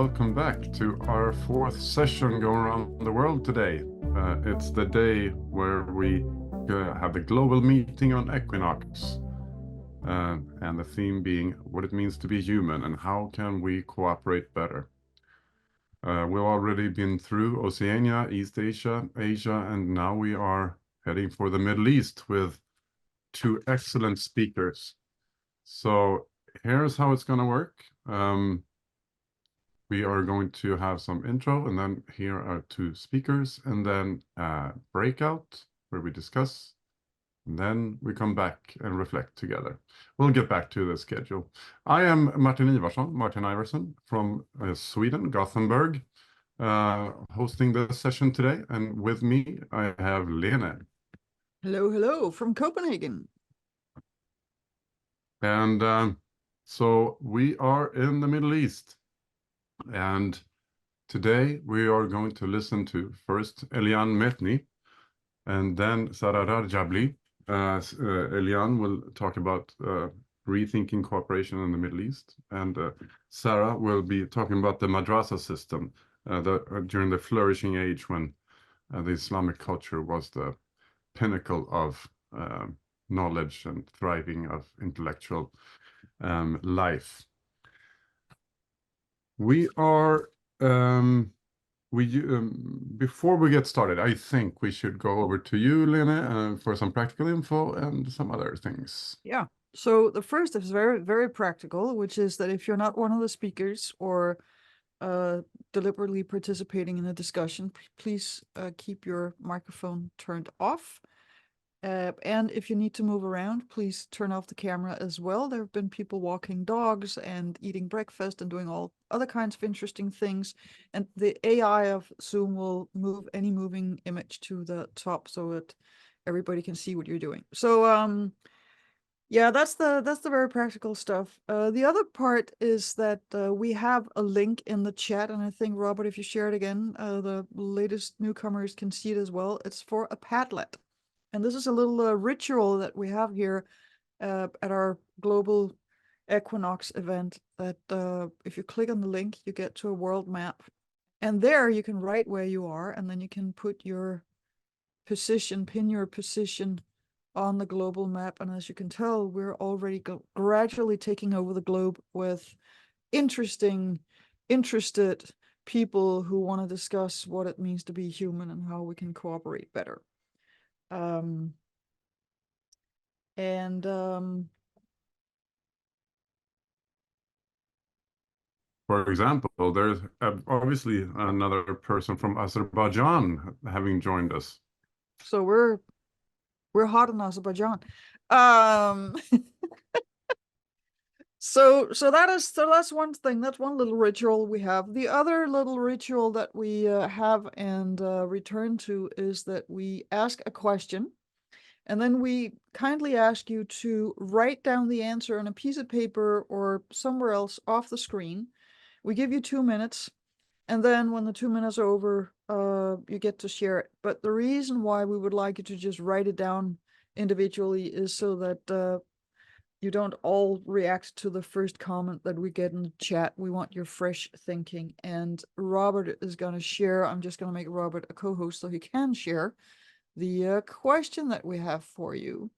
welcome back to our fourth session going around the world today. It's the day where we have the global meeting on Equinox, and the theme being what it means to be human and how can we cooperate better. We've already been through Oceania, East Asia, Asia, and now we are heading for the Middle East with two excellent speakers. So here's how it's going to work. We are going to have some intro, and then here are two speakers, and then a breakout where we discuss, and then we come back and reflect together. We'll get back to the schedule. I am Martin Iverson from Sweden, Gothenburg, hosting the session today, and with me I have Lene. Hello, from Copenhagen. And so we are in the Middle East. And today we are going to listen to first Eliane Metni and then Sarah Rajabli. Eliane will talk about rethinking cooperation in the Middle East, and Sarah will be talking about the madrasa system during the flourishing age when the Islamic culture was the pinnacle of knowledge and thriving of intellectual life. We are, before we get started, I think we should go over to you, Lene, for some practical info and some other things. Yeah. So the first is very, very practical, which is that if you're not one of the speakers or deliberately participating in a discussion, please keep your microphone turned off. And if you need to move around, please turn off the camera as well. There have been people walking dogs and eating breakfast and doing all other kinds of interesting things. And the AI of Zoom will move any moving image to the top so that everybody can see what you're doing. So yeah, that's the very practical stuff. The other part is that we have a link in the chat, and I think, Robert, if you share it again, the latest newcomers can see it as well. It's for a Padlet. And this is a little ritual that we have here at our global Equinox event that if you click on the link, you get to a world map. And there you can write where you are, and then you can put your position, pin your position on the global map. And as you can tell, we're already gradually taking over the globe with interested people who want to discuss what it means to be human and how we can cooperate better. For example, there's obviously another person from Azerbaijan having joined us. So we're hot in Azerbaijan. So that's one thing. That's one little ritual we have. The other little ritual that we have and return to is that we ask a question, and then we kindly ask you to write down the answer on a piece of paper or somewhere else off the screen. We give you 2 minutes, and then when the 2 minutes are over, you get to share it. But the reason why we would like you to just write it down individually is so that you don't all react to the first comment that we get in the chat. We want your fresh thinking. And Robert is going to share. I'm just going to make Robert a co-host so he can share the question that we have for you,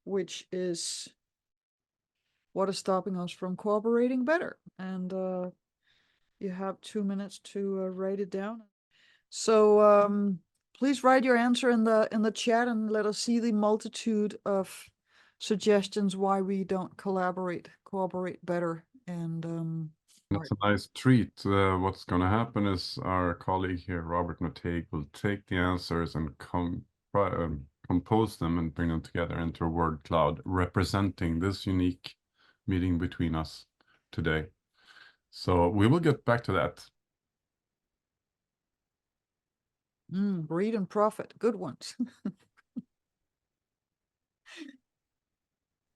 which is, what is stopping us from cooperating better? And you have 2 minutes to write it down. So please write your answer in the chat and let us see the multitude of suggestions why we don't cooperate better. And it's a nice treat. What's going to happen is our colleague here, Robert Noteig, will take the answers and compose them and bring them together into a word cloud representing this unique meeting between us today. So we will get back to that. Greed and profit, good ones.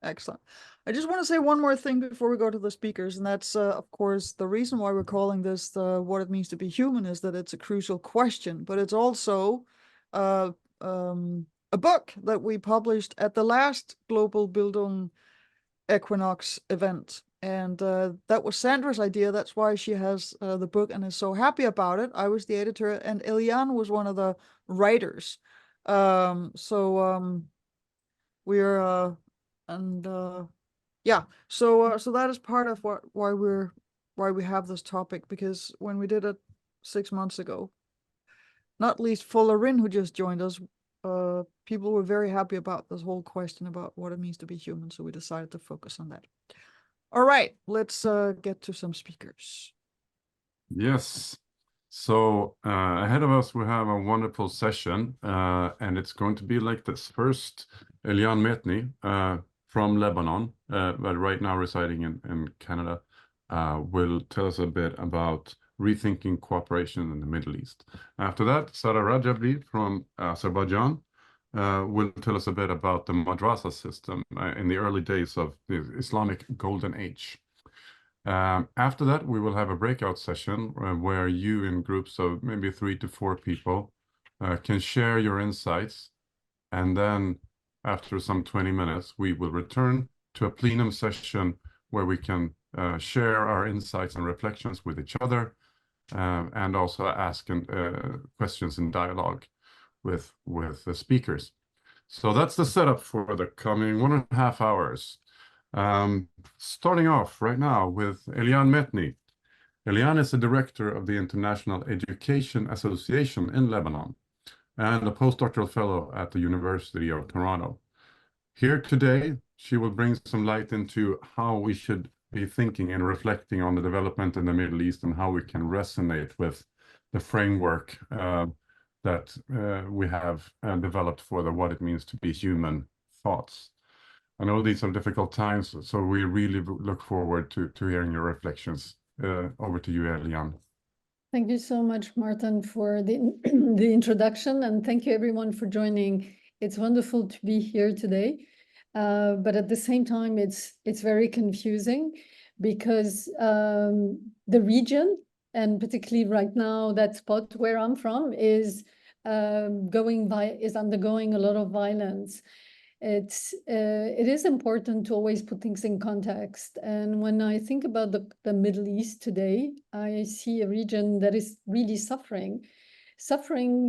Excellent. I just want to say one more thing before we go to the speakers, and that's, of course, the reason why we're calling this what it means to be human is that it's a crucial question, but it's also a book that we published at the last Global Bildung Equinox event. And that was Sandra's idea. That's why she has the book and is so happy about it. I was the editor, and Eliane was one of the writers. We're and yeah. So that is part of why we have this topic, because when we did it 6 months ago, not least for Lorin, who just joined us, people were very happy about this whole question about what it means to be human. So we decided to focus on that. All right, let's get to some speakers. Yes. So ahead of us, we have a wonderful session, and it's going to be like this. First, Eliane Metni from Lebanon, but right now residing in Canada, will tell us a bit about rethinking cooperation in the Middle East. After that, Sara Rajabli from Azerbaijan will tell us a bit about the madrasa system in the early days of the Islamic Golden Age. After that, we will have a breakout session where you, in groups of maybe 3 to 4 people, can share your insights. And then after some 20 minutes, we will return to a plenum session where we can share our insights and reflections with each other, and also ask questions in dialogue with the speakers. So that's the setup for the coming 1.5 hours. Starting off right now with Eliane Metni. Eliane is the director of the International Education Association in Lebanon and a postdoctoral fellow at the University of Toronto. Here today, she will bring some light into how we should be thinking and reflecting on the development in the Middle East and how we can resonate with the framework that we have developed for what it means to be human thoughts. I know these are difficult times, so we really look forward to hearing your reflections. Over to you, Eliane. Thank you so much, Martin, for the introduction, and thank you everyone for joining. It's wonderful to be here today, but at the same time, it's very confusing because the region, and particularly right now, that spot where I'm from is undergoing a lot of violence. It is important to always put things in context. And when I think about the Middle East today, I see a region that is really suffering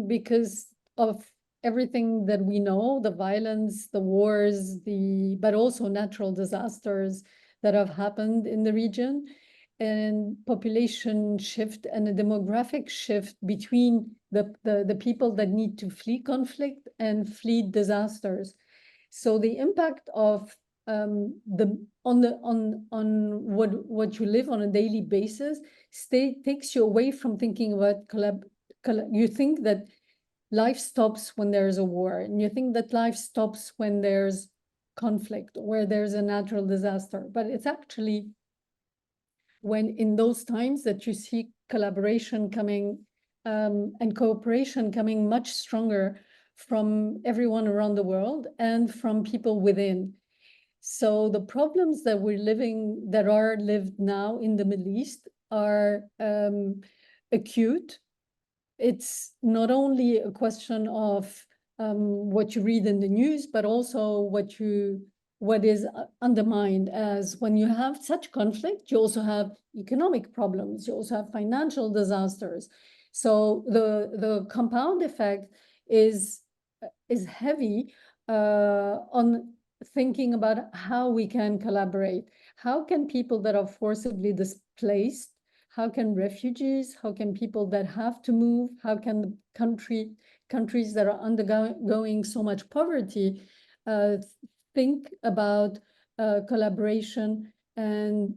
because of everything that we know, the violence, the wars, but also natural disasters that have happened in the region, and population shift and a demographic shift between the people that need to flee conflict and flee disasters. So the impact of on what you live on a daily basis takes you away from thinking about you think that life stops when there's a war, and you think that life stops when there's conflict, where there's a natural disaster. But it's actually when in those times that you see collaboration coming and cooperation coming much stronger from everyone around the world and from people within. So the problems that are lived now in the Middle East are acute. It's not only a question of what you read in the news, but also what is undermined, as when you have such conflict, you also have economic problems, you also have financial disasters. So the compound effect is heavy on thinking about how we can collaborate. How can people that are forcibly displaced, how can refugees, how can people that have to move, how can the countries that are undergoing so much poverty think about collaboration and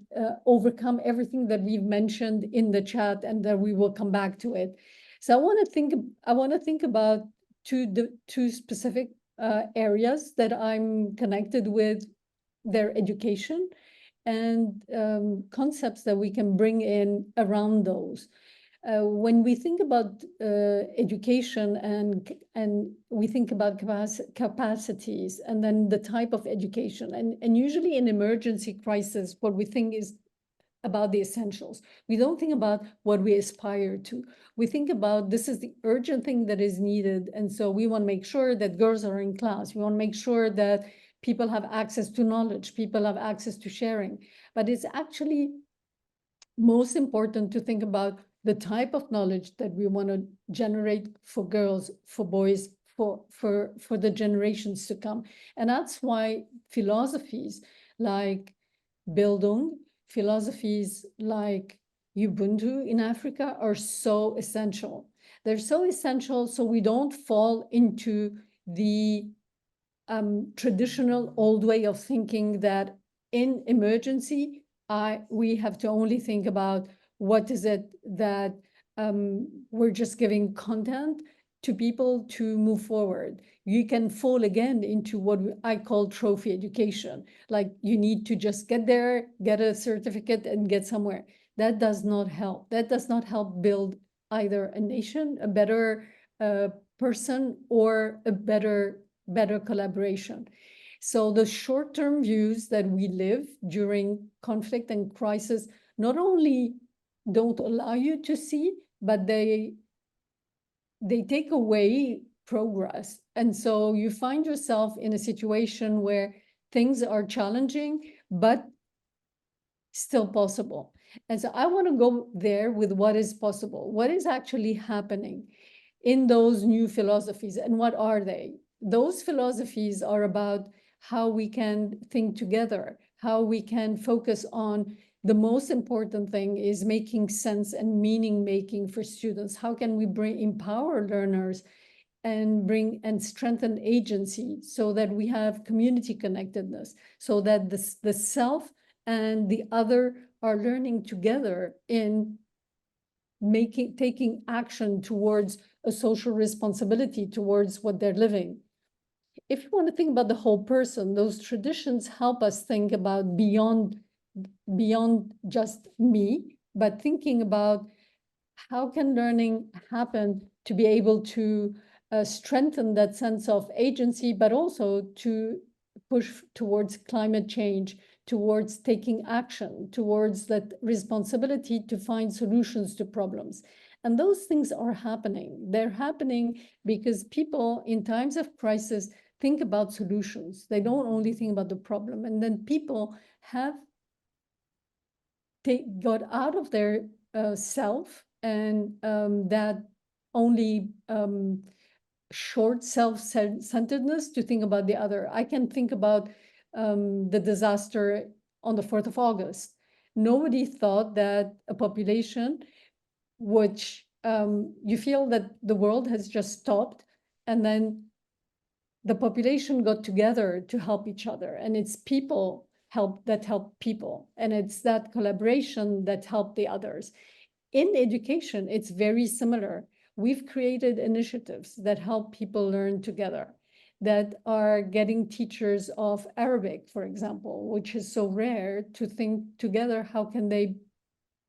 overcome everything that we've mentioned in the chat, and that we will come back to it. So I want to think about two specific areas that I'm connected with, their education and concepts that we can bring in around those. When we think about education and we think about capacities and then the type of education, and usually in emergency crisis, what we think is about the essentials. We don't think about what we aspire to. We think about this is the urgent thing that is needed. And so we want to make sure that girls are in class. We want to make sure that people have access to knowledge, people have access to sharing. But it's actually most important to think about the type of knowledge that we want to generate for girls, for boys, for the generations to come. And that's why philosophies like Bildung, philosophies like Ubuntu in Africa are so essential. They're so essential so we don't fall into the traditional old way of thinking that in emergency, we have to only think about what is it that we're just giving content to people to move forward. You can fall again into what I call trophy education. Like you need to just get there, get a certificate and get somewhere. That does not help. That does not help build either a nation, a better person, or a better collaboration. So the short-term views that we live during conflict and crisis not only don't allow you to see, but they take away progress. And so you find yourself in a situation where things are challenging, but still possible. And so I want to go there with what is possible, what is actually happening in those new philosophies, and what are they? Those philosophies are about how we can think together, how we can focus on the most important thing is making sense and meaning making for students. How can we empower learners and strengthen agency so that we have community connectedness, so that the self and the other are learning together in taking action towards a social responsibility towards what they're living. If you want to think about the whole person, those traditions help us think about beyond just me, but thinking about how can learning happen to be able to strengthen that sense of agency, but also to push towards climate change, towards taking action, towards that responsibility to find solutions to problems. And those things are happening. They're happening because people in times of crisis think about solutions. They don't only think about the problem. And then people have got out of their self and that only short self-centeredness to think about the other. I can think about the disaster on the 4th of August. Nobody thought that a population which you feel that the world has just stopped, and then the population got together to help each other, and it's people that help people, and it's that collaboration that helped the others. In education, it's very similar. We've created initiatives that help people learn together, that are getting teachers of Arabic, for example, which is so rare, to think together, how can they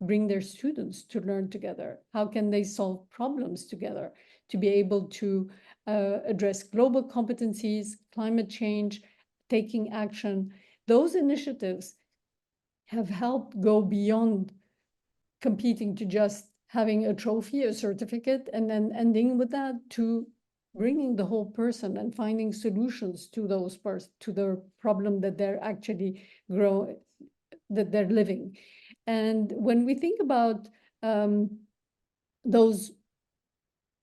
bring their students to learn together? How can they solve problems together to be able to address global competencies, climate change, taking action? Those initiatives have helped go beyond competing to just having a trophy, a certificate, and then ending with that, to bringing the whole person and finding solutions to to the problem that they're actually that they're living. And when we think about those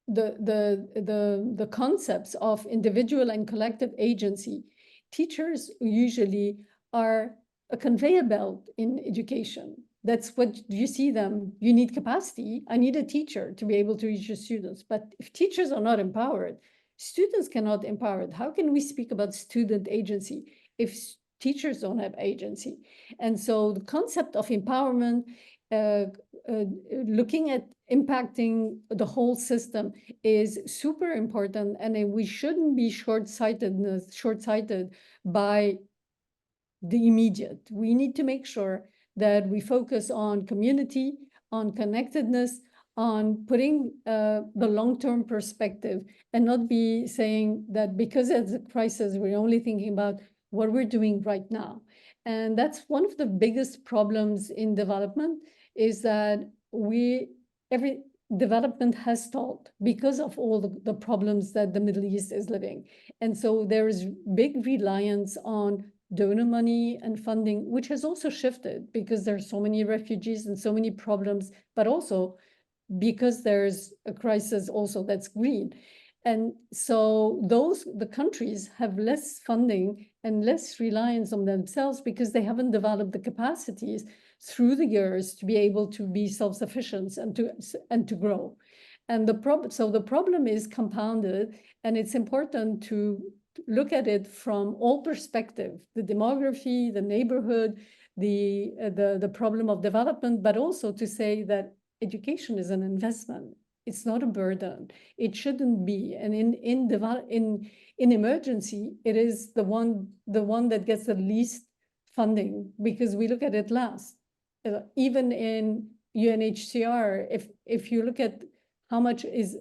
the concepts of individual and collective agency, teachers usually are a conveyor belt in education. That's what you see them. You need capacity. I need a teacher to be able to reach the students. But if teachers are not empowered, students cannot empower it. How can we speak about student agency if teachers don't have agency? And so the concept of empowerment, looking at impacting the whole system, is super important. And we shouldn't be short-sighted by the immediate. We need to make sure that we focus on community, on connectedness, on putting the long-term perspective, and not be saying that because it's a crisis, we're only thinking about what we're doing right now. And that's one of the biggest problems in development, is that development has stalled because of all the problems that the Middle East is living. And so there is big reliance on donor money and funding, which has also shifted because there's so many refugees and so many problems, but also because there's a crisis also that's green. And so the countries have less funding and less reliance on themselves because they haven't developed the capacities through the years to be able to be self-sufficient and to grow. And the problem is compounded, and it's important to look at it from all perspectives: the demography, the neighborhood, the problem of development, but also to say that education is an investment. It's not a burden. It shouldn't be. And in emergency, it is the one that gets the least funding because we look at it last. Even in UNHCR, if you look at how much is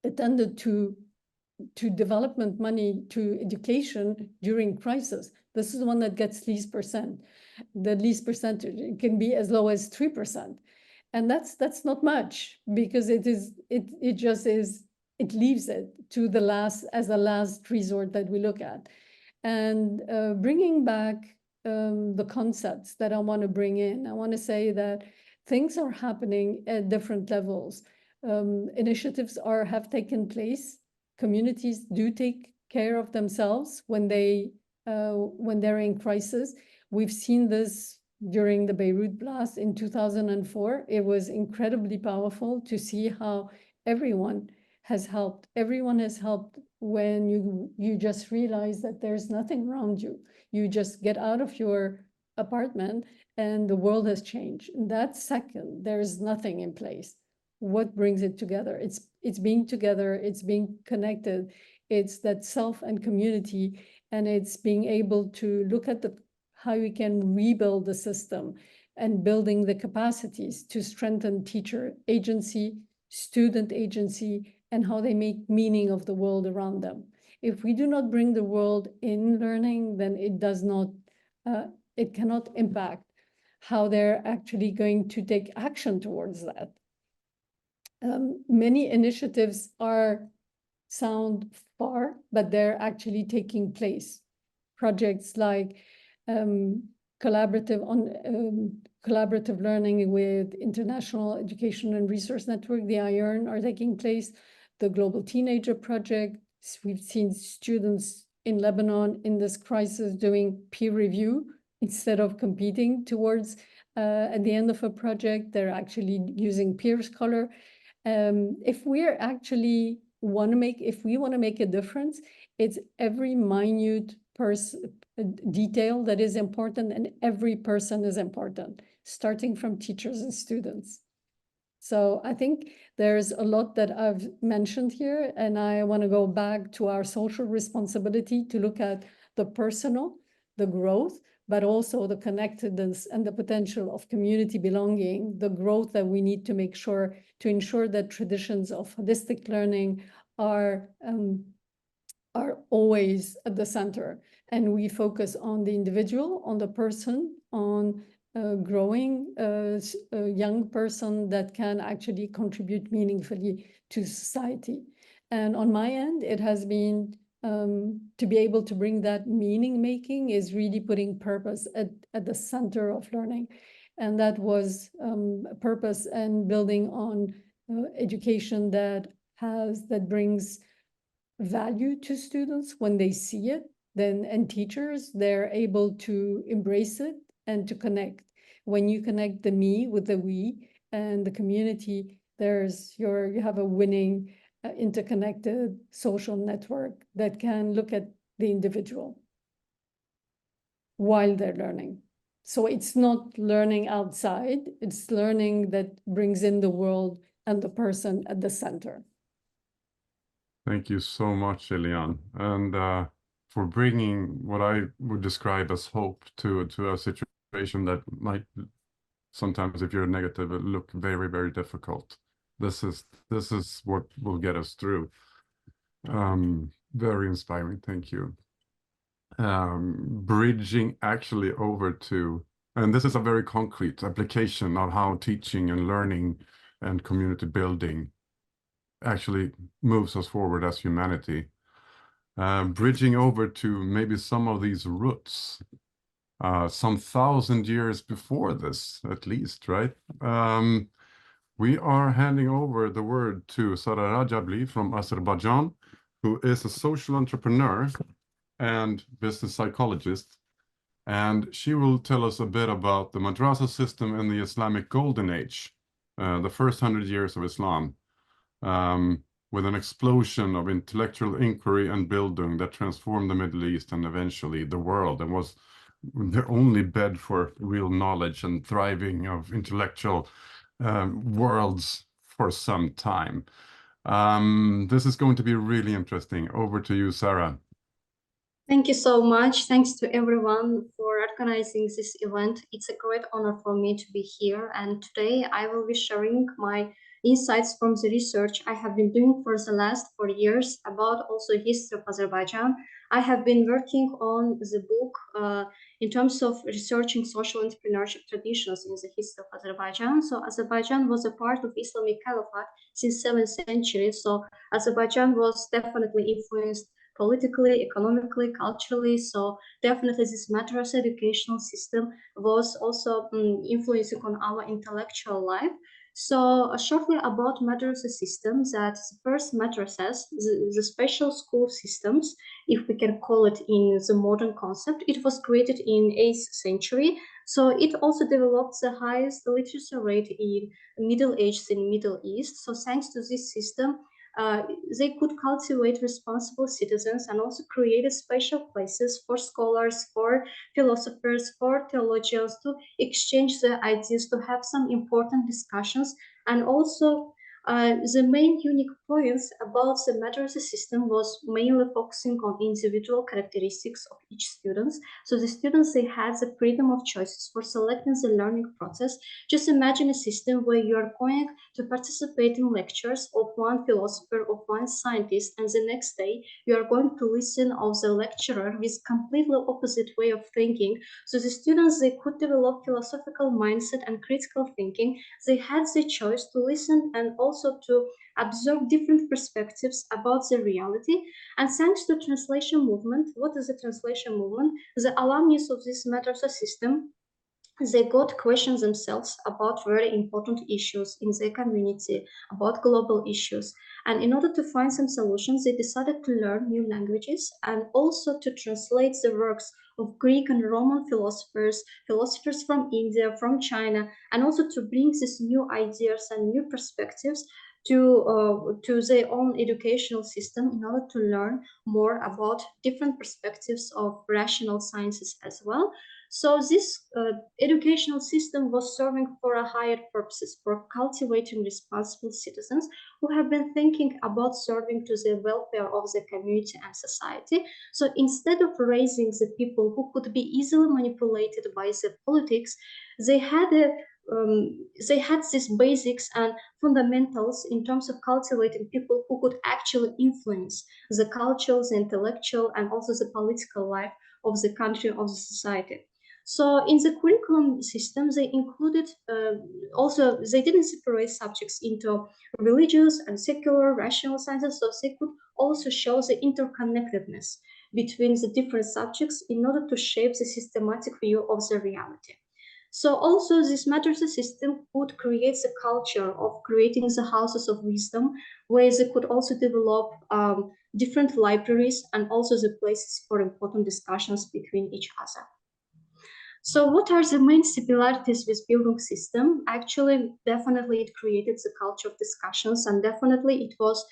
attended to development money to education during crisis, this is the one that gets least percent. The least percentage, it can be as low as 3%. And that's not much because it just is, it leaves it to the last, as a last resort that we look at. And bringing back the concepts that I want to bring in, I want to say that things are happening at different levels. Initiatives have taken place. Communities do take care of themselves when they're in crisis. We've seen this during the Beirut blast in 2004. It was incredibly powerful to see how everyone has helped. Everyone has helped when you just realize that there's nothing around you. You just get out of your apartment and the world has changed. In that second, there's nothing in place. What brings it together? It's being together, it's being connected, it's that self and community, and it's being able to look at how we can rebuild the system and building the capacities to strengthen teacher agency, student agency, and how they make meaning of the world around them. If we do not bring the world in learning, then it cannot impact how they're actually going to take action towards that. Many initiatives sound far, but they're actually taking place. Projects like collaborative learning with International Education and Resource Network, the IERN, are taking place. The Global Teenager Project, we've seen students in Lebanon in this crisis doing peer review instead of competing towards, at the end of a project, they're actually using peer scholar. If we want to make a difference, it's every minute detail that is important, and every person is important, starting from teachers and students. So I think there's a lot that I've mentioned here, and I want to go back to our social responsibility to look at the personal, the growth, but also the connectedness and the potential of community belonging, the growth that we need to make sure to ensure that traditions of holistic learning are always at the center. And we focus on the individual, on the person, on growing a young person that can actually contribute meaningfully to society. And on my end, it has been to be able to bring that meaning making is really putting purpose at the center of learning. And that was purpose and building on education that brings value to students when they see it, and teachers, they're able to embrace it and to connect. When you connect the me with the we and the community, you have a winning interconnected social network that can look at the individual while they're learning. So it's not learning outside, it's learning that brings in the world and the person at the center. Thank you so much, Eliane, and for bringing what I would describe as hope to a situation that might sometimes, if you're negative, it look very, very difficult. This is what will get us through. Very inspiring. Thank you. Bridging actually over to, and this is a very concrete application of how teaching and learning and community building actually moves us forward as humanity. Bridging over to maybe some of these roots, some 1,000 years before this, at least, right? We are handing over the word to Sara Rajabli from Azerbaijan, who is a social entrepreneur and business psychologist. And she will tell us a bit about the madrasa system in the Islamic Golden Age, the first 100 years of Islam, with an explosion of intellectual inquiry and Bildung that transformed the Middle East and eventually the world, and was the only bed for real knowledge and thriving of intellectual worlds for some time. This is going to be really interesting. Over to you, Sarah. Thank you so much. Thanks to everyone for organizing this event. It's a great honor for me to be here. And today I will be sharing my insights from the research I have been doing for the last 4 years about also history of Azerbaijan. I have been working on the book in terms of researching social entrepreneurship traditions in the history of Azerbaijan. So Azerbaijan was a part of Islamic Caliphate since 7th century. So Azerbaijan was definitely influenced politically, economically, culturally. So definitely this madrasa educational system was also influencing on our intellectual life. So shortly about madrasa systems, that the first madrasas, the special school systems, if we can call it in the modern concept, it was created in 8th century. So it also developed the highest literacy rate in Middle Ages in Middle East. So thanks to this system, they could cultivate responsible citizens and also created special places for scholars, for philosophers, for theologians to exchange their ideas, to have some important discussions. And also the main unique points about the madrasa system was mainly focusing on individual characteristics of each student. So the students, they had the freedom of choices for selecting the learning process. Just imagine a system where you are going to participate in lectures of one philosopher, of one scientist, and the next day you are going to listen of the lecturer with completely opposite way of thinking. So the students, they could develop philosophical mindset and critical thinking. They had the choice to listen and also to observe different perspectives about the reality. And thanks to translation movement, what is the translation movement? The alumni of this madrasa system, they got questions themselves about very important issues in their community, about global issues. And in order to find some solutions, they decided to learn new languages and also to translate the works of Greek and Roman philosophers, philosophers from India, from China, and also to bring these new ideas and new perspectives to their own educational system in order to learn more about different perspectives of rational sciences as well. So this educational system was serving for a higher purposes, for cultivating responsible citizens who have been thinking about serving to the welfare of the community and society. So instead of raising the people who could be easily manipulated by the politics, they had these basics and fundamentals in terms of cultivating people who could actually influence the cultural, the intellectual, and also the political life of the country, of the society. So in the curriculum system, they included also, they didn't separate subjects into religious and secular, rational sciences, so they could also show the interconnectedness between the different subjects in order to shape the systematic view of the reality. So also this madrasa system could create the culture of creating the houses of wisdom, where they could also develop different libraries and also the places for important discussions between each other. So what are the main similarities with Bildung system? Actually, definitely it created the culture of discussions, and definitely it was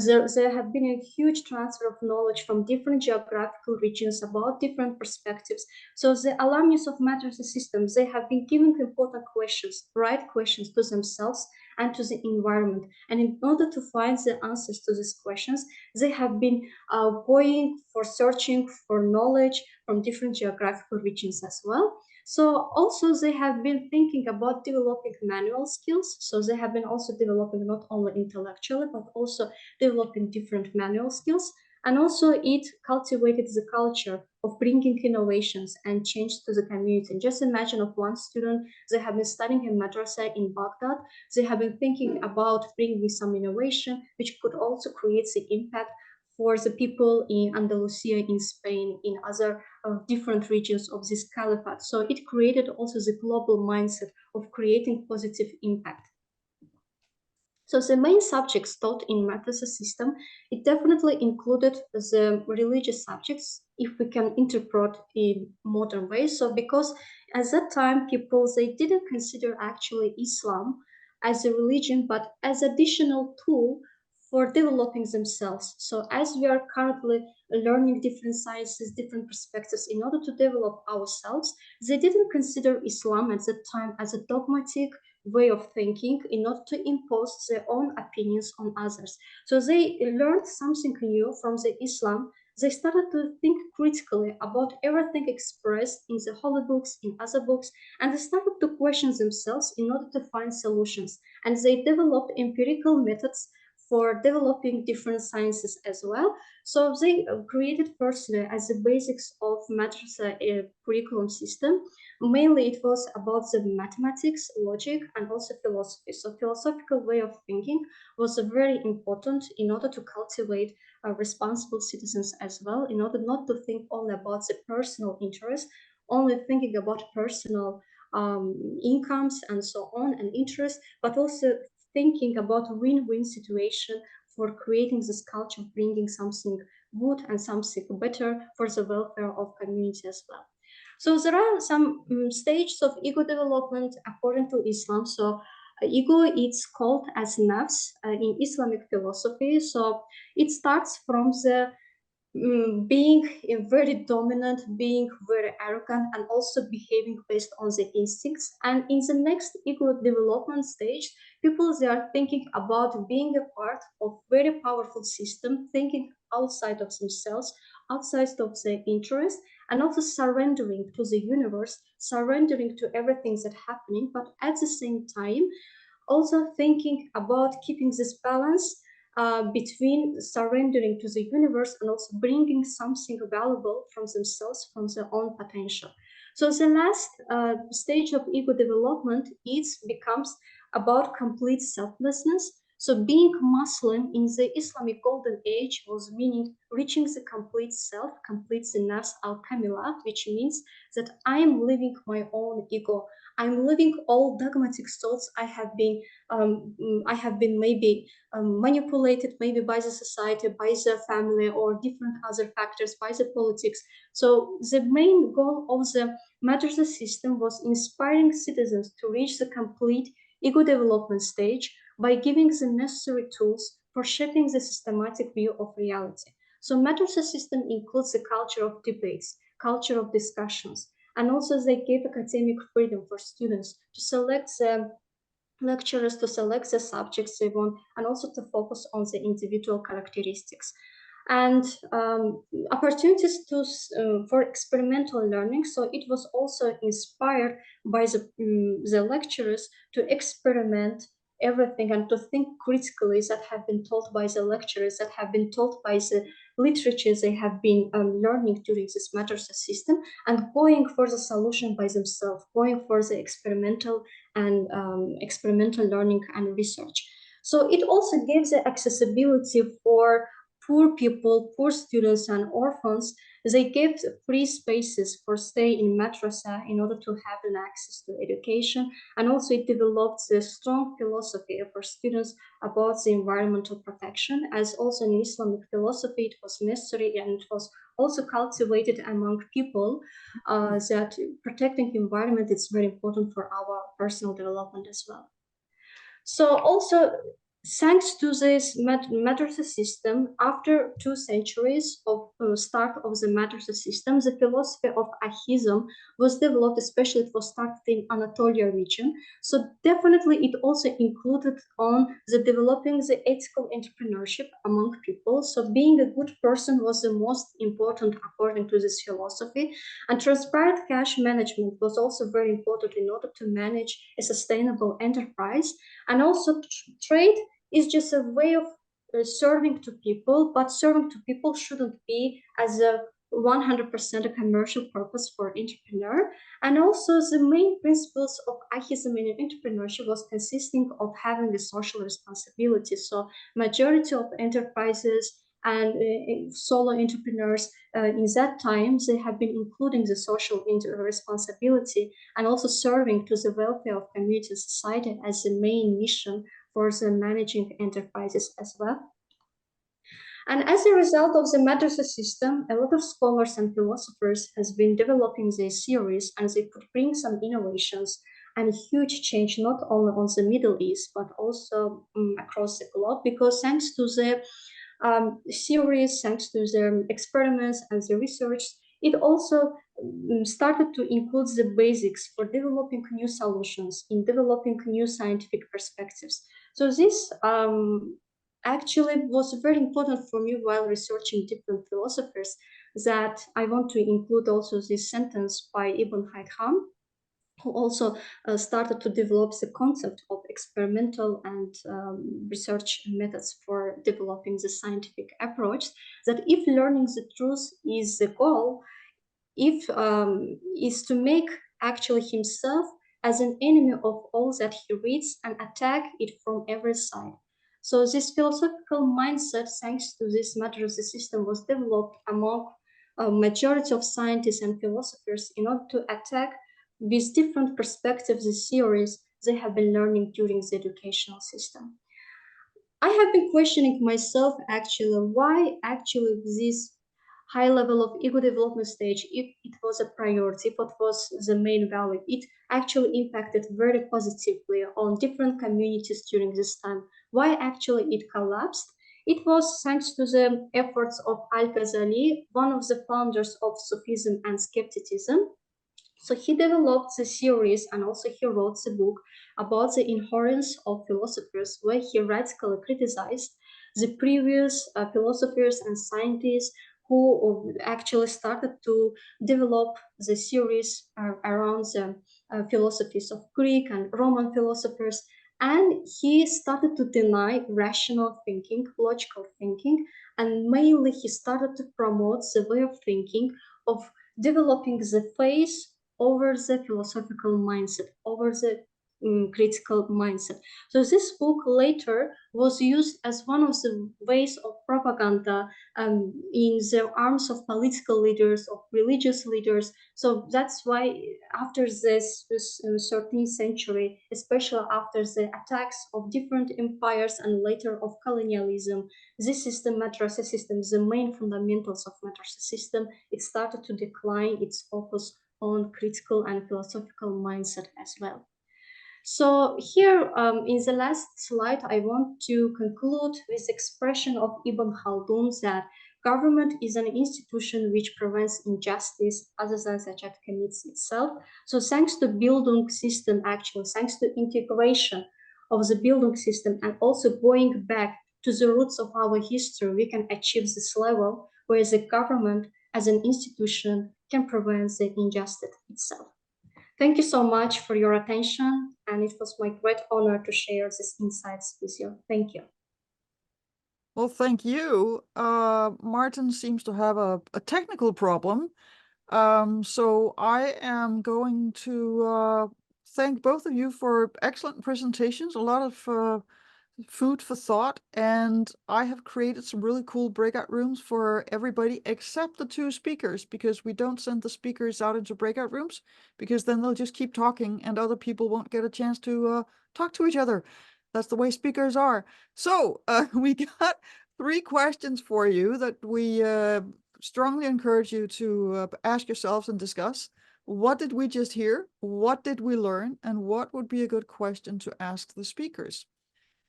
there have been a huge transfer of knowledge from different geographical regions about different perspectives. So the alumni of madrasa systems, they have been given important questions, right questions to themselves and to the environment. And in order to find the answers to these questions, they have been going for searching for knowledge from different geographical regions as well. So also they have been thinking about developing manual skills. So they have been also developing not only intellectually, but also developing different manual skills. And also it cultivated the culture of bringing innovations and change to the community. And just imagine of one student, they have been studying in madrasa in Baghdad. They have been thinking about bringing some innovation, which could also create the impact for the people in Andalusia, in Spain, in other different regions of this caliphate. So it created also the global mindset of creating positive impact. So the main subjects taught in madrasa system, it definitely included the religious subjects, if we can interpret in modern ways. So because at that time, people, they didn't consider actually Islam as a religion, but as additional tool for developing themselves. So as we are currently learning different sciences, different perspectives in order to develop ourselves, they didn't consider Islam at that time as a dogmatic way of thinking in order to impose their own opinions on others. So they learned something new from the Islam. They started to think critically about everything expressed in the holy books, in other books, and they started to question themselves in order to find solutions. And they developed empirical methods for developing different sciences as well. So they created firstly as the basics of madrasa curriculum system. Mainly it was about the mathematics, logic, and also philosophy. So philosophical way of thinking was very important in order to cultivate responsible citizens as well, in order not to think only about the personal interest, only thinking about personal incomes and so on and interests, but also thinking about a win-win situation for creating this culture, bringing something good and something better for the welfare of community as well. So there are some stages of ego development according to Islam. So ego, it's called as nafs in Islamic philosophy. So it starts from the being very dominant, being very arrogant, and also behaving based on the instincts. And in the next ego development stage, people, they are thinking about being a part of very powerful system, thinking outside of themselves, outside of their interest, and also surrendering to the universe, surrendering to everything that's happening, but at the same time, also thinking about keeping this balance between surrendering to the universe and also bringing something valuable from themselves, from their own potential. So the last stage of ego development, it becomes about complete selflessness. So being Muslim in the Islamic golden age was meaning reaching the complete self, complete the nafs al-kamila, which means that I am living my own ego. I'm living all dogmatic thoughts I have been maybe manipulated maybe by the society, by the family, or different other factors, by the politics. So the main goal of the madrasa system was inspiring citizens to reach the complete ego development stage by giving the necessary tools for shaping the systematic view of reality. So madrasa system includes the culture of debates, culture of discussions, and also they gave academic freedom for students to select the lecturers, to select the subjects they want, and also to focus on the individual characteristics. And opportunities for experimental learning. So it was also inspired by the lecturers to experiment everything and to think critically that have been taught by the lecturers, that have been taught by the literature they have been learning during this madrasa system, and going for the solution by themselves, going for the experimental and experimental learning and research. So it also gives the accessibility for poor people, poor students, and orphans. They gave free spaces for stay in madrasa in order to have an access to education, and also it developed a strong philosophy for students about the environmental protection, as also in Islamic philosophy it was necessary and it was also cultivated among people that protecting the environment is very important for our personal development as well. So also, thanks to this madrasa system, after 2 centuries of start of the madrasa system, the philosophy of ahism was developed, especially it was started in Anatolia region. So definitely it also included on the developing the ethical entrepreneurship among people. So being a good person was the most important according to this philosophy. And transparent cash management was also very important in order to manage a sustainable enterprise. And also trade is just a way of serving to people, but serving to people shouldn't be as a 100% a commercial purpose for entrepreneur. And also the main principles of ahism in entrepreneurship was consisting of having a social responsibility. So majority of enterprises and solo entrepreneurs in that time, they have been including the social responsibility and also serving to the welfare of community and society as the main mission for the managing enterprises as well. And as a result of the madrasa system, a lot of scholars and philosophers has been developing these theories, and they could bring some innovations and huge change not only on the Middle East but also across the globe, because thanks to the theories, thanks to the experiments and the research, it also started to include the basics for developing new solutions, in developing new scientific perspectives. So this actually was very important for me while researching different philosophers, that I want to include also this sentence by Ibn Haytham, who also started to develop the concept of experimental and research methods for developing the scientific approach, that if learning the truth is the goal, if is to make actually himself as an enemy of all that he reads and attack it from every side. So this philosophical mindset, thanks to this madrasa system, was developed among a majority of scientists and philosophers in order to attack with different perspectives the theories they have been learning during the educational system. I have been questioning myself actually why actually this high level of ego development stage, if it was a priority, if it was the main value, it actually impacted very positively on different communities during this time. Why actually it collapsed? It was thanks to the efforts of Al-Ghazali, one of the founders of Sufism and skepticism. So he developed the theories and also he wrote the book about the inherence of philosophers, where he radically criticized the previous philosophers and scientists who actually started to develop the theories around the philosophies of Greek and Roman philosophers. And he started to deny rational thinking, logical thinking, and mainly he started to promote the way of thinking of developing the faith over the philosophical mindset, over the critical mindset. So this book later was used as one of the ways of propaganda in the arms of political leaders, of religious leaders. So that's why after this 13th century, especially after the attacks of different empires and later of colonialism, this system, madrasa system, the main fundamentals of madrasa system, it started to decline its focus on critical and philosophical mindset as well. So here in the last slide, I want to conclude with the expression of Ibn Khaldun that government is an institution which prevents injustice other than that it commits itself. So thanks to Bildung system, actually, thanks to integration of the Bildung system and also going back to the roots of our history, we can achieve this level where the government as an institution can prevent the injustice itself. Thank you so much for your attention, and it was my great honor to share these insights with you. Thank you. Well, thank you. Martin seems to have a technical problem. So I am going to thank both of you for excellent presentations, a lot of food for thought, and I have created some really cool breakout rooms for everybody except the two speakers, because we don't send the speakers out into breakout rooms, because then they'll just keep talking and other people won't get a chance to talk to each other. That's the way speakers are. So we got 3 questions for you that we strongly encourage you to ask yourselves and discuss. What did we just hear? What did we learn? And what would be a good question to ask the speakers?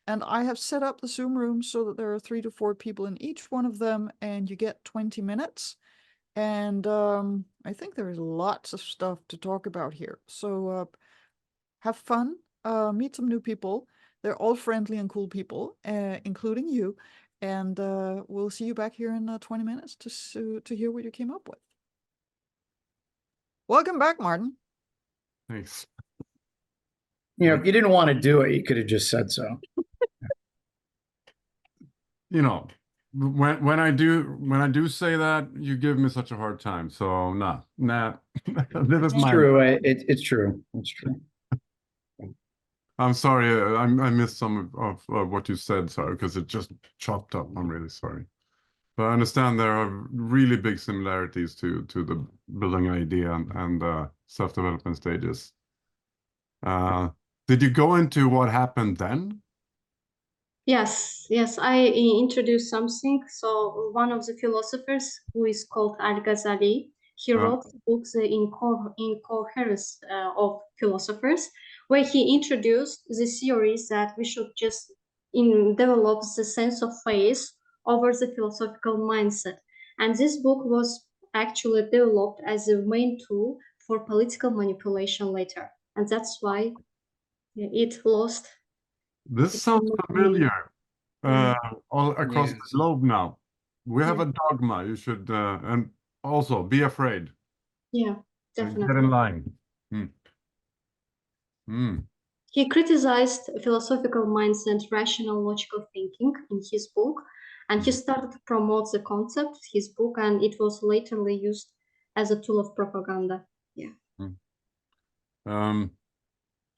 And I have set up the Zoom rooms so that there are 3 to 4 people in each one of them, and you get 20 minutes. And I think there is lots of stuff to talk about here. So have fun, meet some new people. They're all friendly and cool people, including you. And we'll see you back here in 20 minutes to hear what you came up with. Welcome back, Martin. Thanks. You know, if you didn't want to do it, you could have just said so. You know, when I do say that, you give me such a hard time. So nah. This is It's my. true. It's true. It's true. I'm sorry. I missed some of what you said, sorry, because it just chopped up. I'm really sorry. But I understand there are really big similarities to the building idea and self-development stages. Did you go into what happened then? Yes, I introduced something. So one of the philosophers, who is called Al-Ghazali, he wrote books Incoherence of Philosophers, where he introduced the theories that we should just develop the sense of phase over the philosophical mindset. And this book was actually developed as a main tool for political manipulation later. And that's why it lost This its sounds meaning. familiar. Yeah. All across the Yes. globe now. We have Yeah. a dogma. You should and also be afraid. Yeah, Get in definitely. line. He criticized philosophical minds and rational logical thinking in his book, and he started to promote the concept, his book, and it was laterly used as a tool of propaganda. Yeah.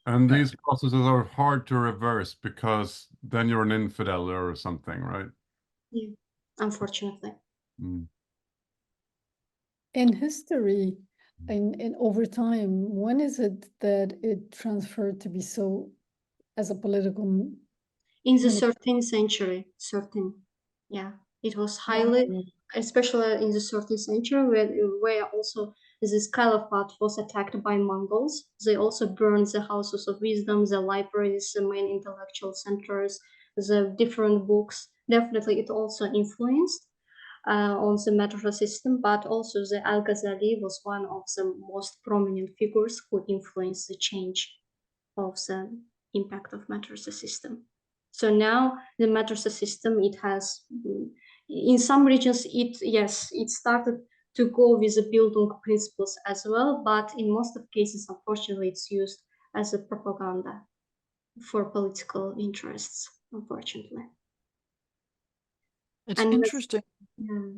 And these processes are hard to reverse because then you're an infidel or something, right? Yeah, unfortunately. In history, in over time, when is it that it transferred to be so as a political In the manip- 13th century, yeah, it was highly, especially in the 13th century, where also this caliphate was attacked by Mongols. They also burned the houses of wisdom, the libraries, the main intellectual centers, the different books. Definitely, it also influenced on the metric system, but also the Al-Ghazali was one of the most prominent figures who influenced the change of the impact of matrices system. So now the matrices system, it has, in some regions, it started to go with the Bildung principles as well, but in most of cases, unfortunately, it's used as a propaganda for political interests, unfortunately. It's And interesting. yeah.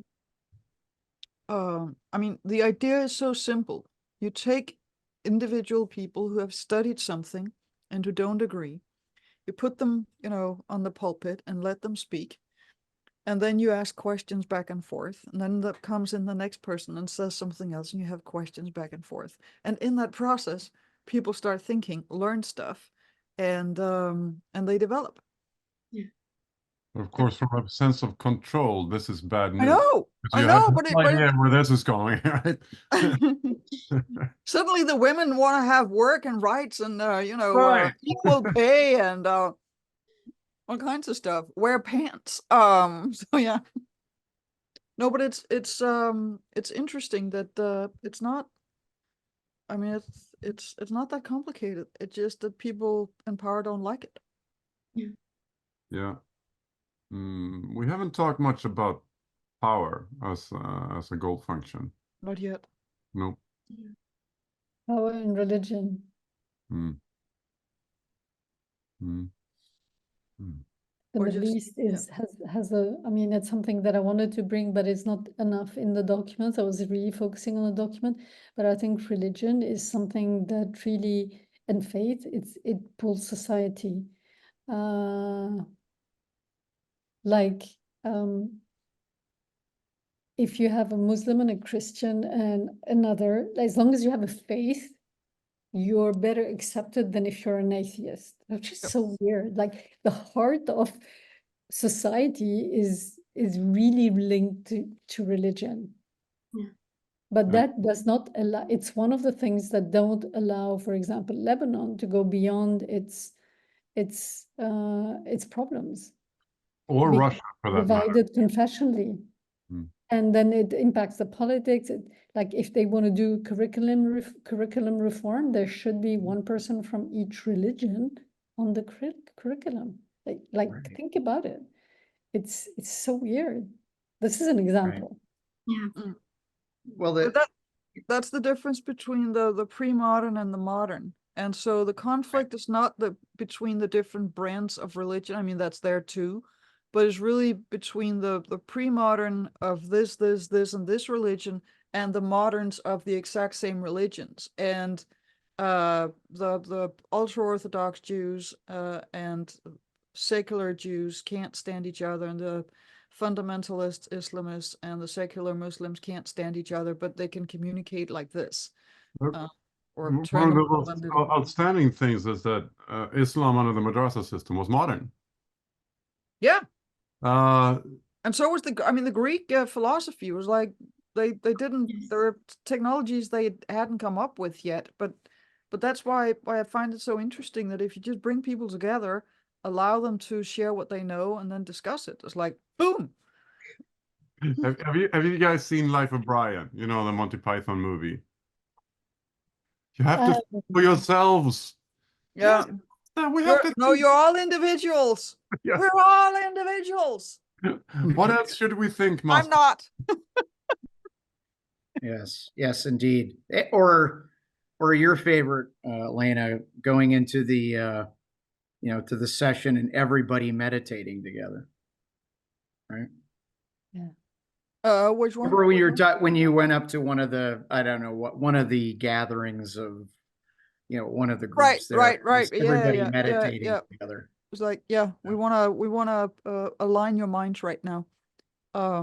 I mean, the idea is so simple. You take individual people who have studied something and who don't agree, you put them, on the pulpit and let them speak. And then you ask questions back and forth. And then that comes in the next person and says something else, and you have questions back and forth. And in that process, people start thinking, learn stuff, and they develop. Yeah. Of course, from a sense of control, this is bad news. I You have know, no idea where this is going, right? Suddenly the women want to have work and rights and Right. equal pay and all kinds of stuff. Wear pants. So yeah. No, but it's interesting that it's not. I mean, it's not that complicated. It's just that people in power don't like it. Yeah. We haven't talked much about power as a goal function. Not yet. Nope. power and religion? Mm. Mm. The Or Middle just- East has a, I mean, it's something that I wanted to bring, but it's not enough in the documents. I was really focusing on the document, but I think religion is something that really, and faith, it pulls society. Like, if you have a Muslim and a Christian and another, as long as you have a faith, you're better accepted than if you're an atheist, which is so weird. Like the heart of society is really linked to religion. Yeah. But Yeah. that does not allow, it's one of the things that don't allow, for example, Lebanon to go beyond its problems. Or Because Russia, for that matter. divided confessionally. And then it impacts the politics. Like if they want to do curriculum reform, there should be one person from each religion on the curriculum. Like Right. think about it. It's so weird. This is an example. Yeah. Well, But that's the difference between the pre-modern and the modern. And so the conflict is not between the different brands of religion. I mean, that's there too, but it's really between the pre-modern of this, and this religion, and the moderns of the exact same religions. And the ultra-Orthodox Jews and secular Jews can't stand each other, and the fundamentalist Islamists and the secular Muslims can't stand each other, but they can communicate like this. Or One turn of the the world most into outstanding things is that Islam under the madrasa system was modern. yeah. Uh, And so was the Greek philosophy was like they didn't Yes. there were technologies they hadn't come up with yet, but that's why I find it so interesting that if you just bring people together, allow them to share what they know, and then discuss it, it's like boom. have you guys seen Life of Brian? You know, the Monty Python movie. You have to Uh, for yourselves. Yeah. Yes, we have to. You're all individuals. Yes. We're all individuals. What else should we think, I'm Master? not. Yes, yes, indeed. Or your favorite, Lena, going into the to the session and everybody meditating together, right? Which one? Remember when when you went up to one of the, I don't know what, one of the gatherings of, one of the groups there, Right. just everybody Yeah. meditating together. It's like, yeah, we wanna align your minds right now. I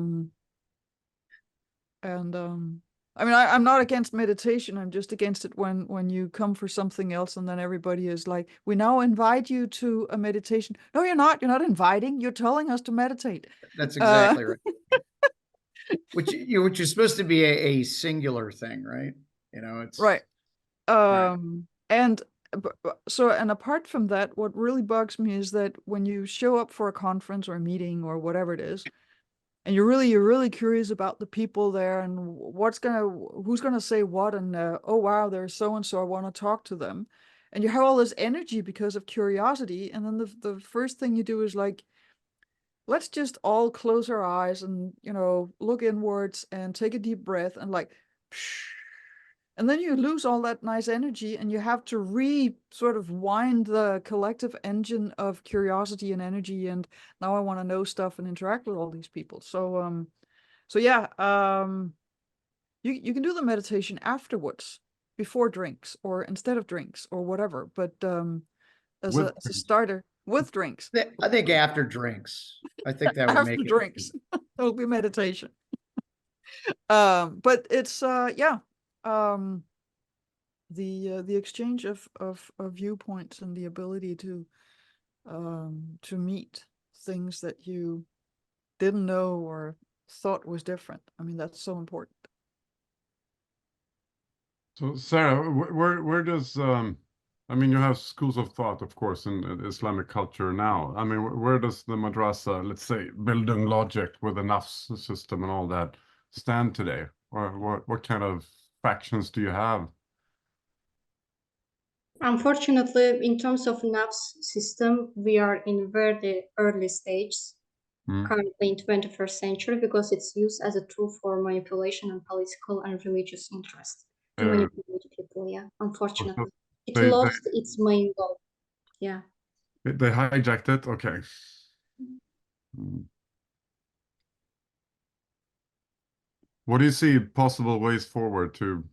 mean, I'm not against meditation. I'm just against it when you come for something else and then everybody is like, we now invite you to a meditation. No, you're not. You're not inviting. You're telling us to meditate. That's exactly right. Which is supposed to be a singular thing, right? It's Right. right. And and apart from that, what really bugs me is that when you show up for a conference or a meeting or whatever it is, and you're really curious about the people there and who's gonna say what, and oh wow, there's so and so, I want to talk to them, and you have all this energy because of curiosity, and then the first thing you do is like, let's just all close our eyes and look inwards and take a deep breath and like, and then you lose all that nice energy, and you have to sort of wind the collective engine of curiosity and energy, and now I want to know stuff and interact with all these people. So yeah, you can do the meditation afterwards, before drinks or instead of drinks or whatever, but as With a starter, with drinks. I think after drinks, I think that would After make it. drinks. That'll be meditation. But it's yeah. The exchange of viewpoints and the ability to meet things that you didn't know or thought was different. I mean, that's so important. So, Sarah, where does I mean, you have schools of thought, of course, in Islamic culture now. I mean, where does the madrasa, let's say, Bildung logic with the nafs system and all that stand today? Or what kind of factions do you have? Unfortunately, in terms of NAPS system, we are in very early stages currently in 21st century, because it's used as a tool for manipulation and political and religious interest to manipulate people. Yeah, unfortunately, it lost its main goal. Yeah. They hijacked it. Okay. What do you see possible ways forward to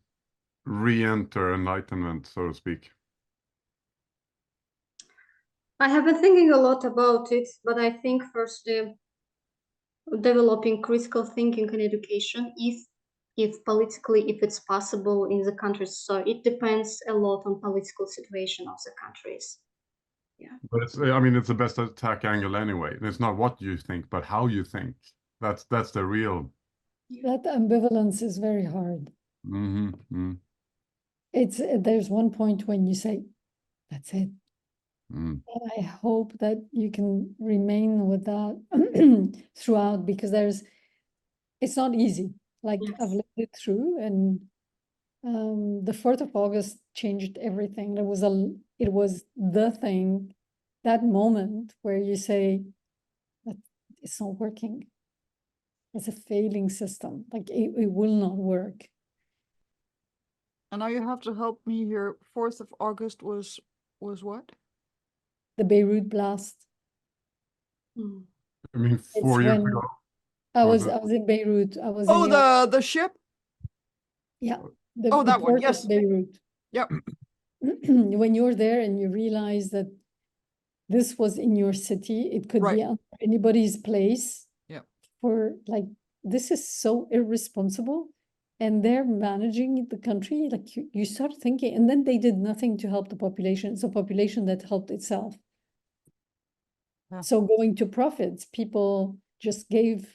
re-enter enlightenment, so to speak? I have been thinking a lot about it, but I think firstly, developing critical thinking in education, if politically, if it's possible in the countries. So it depends a lot on political situation of the countries. Yeah. But I mean, it's the best attack angle anyway. It's not what you think, but how you think. That's the real. That ambivalence is very hard. Mm-hmm. There's one point when you say, that's it. Mm. And I hope that you can remain with that throughout, because it's not easy. Like, Yes. I've lived it through, and the 4th of August changed everything. It was the thing, that moment where you say that it's not working. It's a failing system. Like, it will not work. And now you have to help me here. 4th of August was what? The Beirut blast. Mm. I mean, It's 4 years when ago. I Or was the- I was in Beirut. I was in Oh, the the ship. yeah Oh, the that one. port Yes. of Beirut. Yep. When you're there and you realize that this was in your city, it could Right. be on anybody's place. Yeah. For like, this is so irresponsible, and they're managing the country. Like you start thinking, and then they did nothing to help the population. It's a population that helped itself. Yeah. So going to profits, people just gave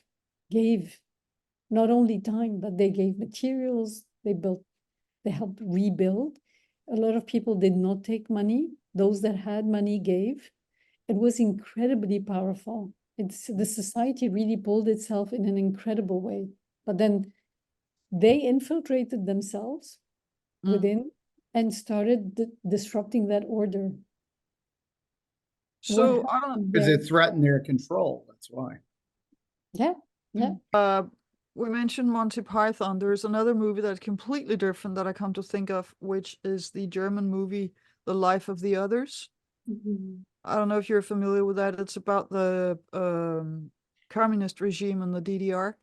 not only time, but they gave materials, they helped rebuild. A lot of people did not take money. Those that had money gave. It was incredibly powerful. The society really pulled itself in an incredible way. But then they infiltrated themselves within and started disrupting that order. So I don't. Because it threatened their control. That's why. Yeah, yeah. We mentioned Monty Python. There's another movie that's completely different that I come to think of, which is the German movie The Life of the Others. I don't know if you're familiar with that. It's about the communist regime in the DDR.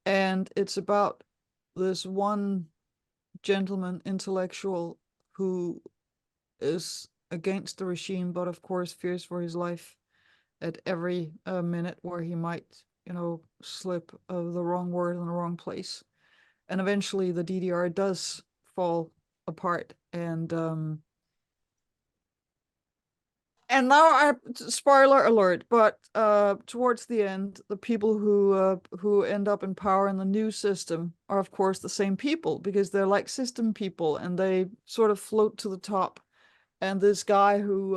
And it's about this one gentleman intellectual who is against the regime, but of course fears for his life at every minute where he might, slip of the wrong word in the wrong place. And eventually the DDR does fall apart. And now spoiler alert, but towards the end, the people who end up in power in the new system are of course the same people, because they're like system people and they sort of float to the top. And this guy who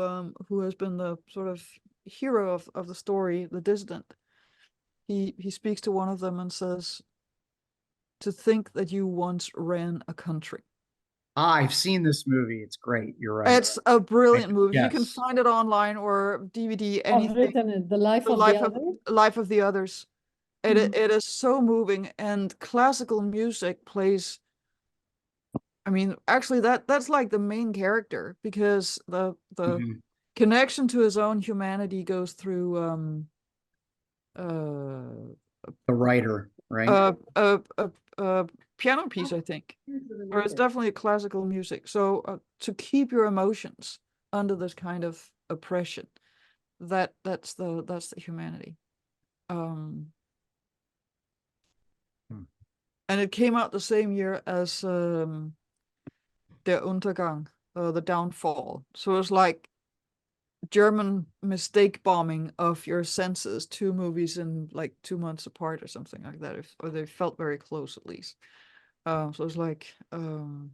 has been the sort of hero of the story, the dissident, he speaks to one of them and says, "To think that you once ran a country." I've seen this movie. It's great. You're right. It's a brilliant movie. You can Yes. find it online or DVD, I've anything. written it, The Life The of life the of Other. life of the others. It Mhm. it is so moving, and classical music plays. I mean, actually, that's like the main character, because the Mhm. connection to his own humanity goes through The writer, right? a piano piece, I think, or it's definitely a classical music. So to keep your emotions under this kind of oppression, that's the humanity. And it came out the same year as Der Untergang, the downfall. So it's like German mistake bombing of your senses, 2 movies in like 2 months apart or something like that, or they felt very close at least. So it's like the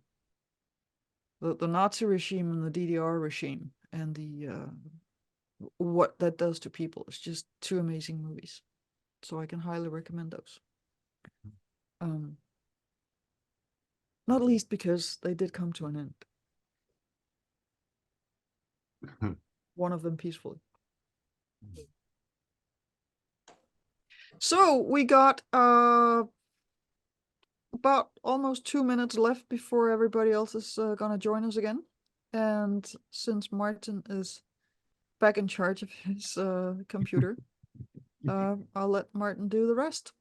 Nazi regime and the DDR regime, and the what that does to people. It's just 2 amazing movies, so I can highly recommend those. Not least because they did come to an end. One of them peacefully. So we got about almost 2 minutes left before everybody else is gonna join us again. And since Martin is back in charge of his computer, I'll let Martin do the rest.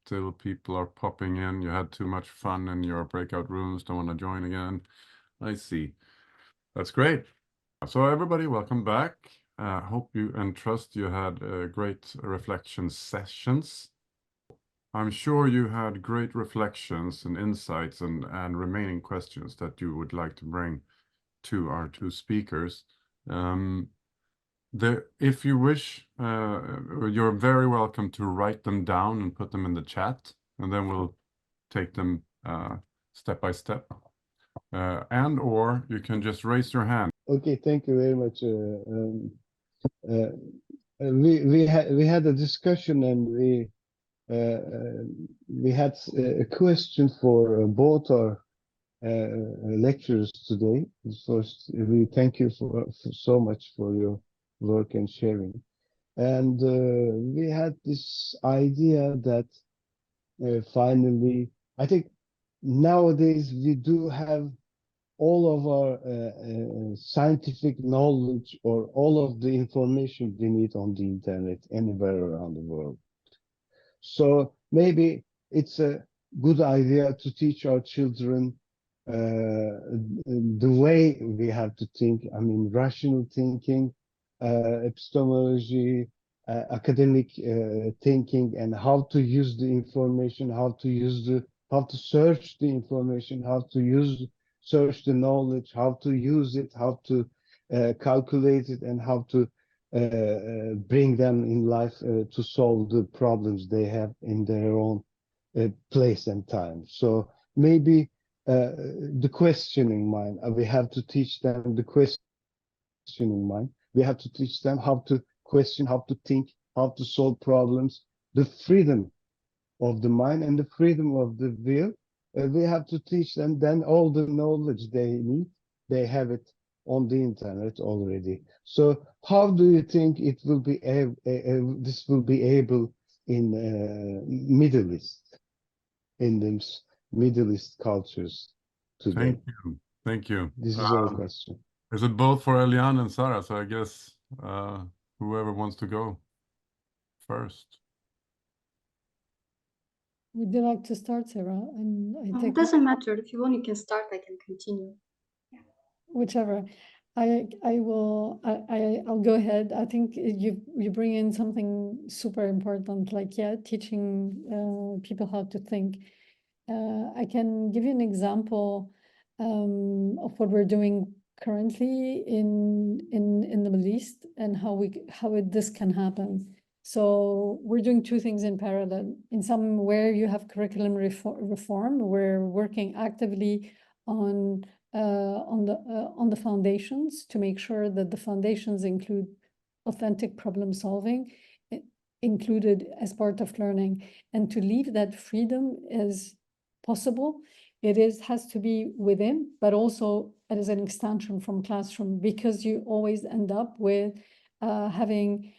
Still people are popping in. You had too much fun in your breakout rooms, don't want to join again. I see. That's great. So everybody, welcome back. Hope you and trust you had great reflection sessions. I'm sure you had great reflections and insights and remaining questions that you would like to bring to our 2 speakers. If you wish, you're very welcome to write them down and put them in the chat, and then we'll take them step by step. Or you can just raise your hand. Okay, thank you very much. We had a discussion, and we had a question for both our lecturers today. First, we thank you for so much for your work and sharing. And we had this idea that finally, I think nowadays we do have all of our scientific knowledge or all of the information we need on the internet anywhere around the world. So maybe it's a good idea to teach our children the way we have to think. I mean, rational thinking, epistemology, academic thinking, and how to use the information, how to search the information, how to search the knowledge, how to use it, how to calculate it, and how to bring them in life to solve the problems they have in their own place and time. So maybe the questioning mind, we have to teach them the questioning mind. We have to teach them how to question, how to think, how to solve problems, the freedom of the mind and the freedom of the will. We have to teach them then all the knowledge they need. They have it on the internet already. So how do you think it will be this will be able in Middle East, in the Middle East cultures today? Thank you. Thank you. This is our question. Is it both for Eliane and Sarah? So I guess whoever wants to go first. Would you like to start, Sarah? And I It take doesn't matter. If you want, you can start. I can continue. whichever. I'll go ahead. I think you bring in something super important, like teaching people how to think. I can give you an example of what we're doing currently in the Middle East and how this can happen. So we're doing two things in parallel. In somewhere you have curriculum reform, we're working actively on the foundations to make sure that the foundations include authentic problem solving included as part of learning, and to leave that freedom as possible. Has to be within, but also as an extension from classroom, because you always end up with having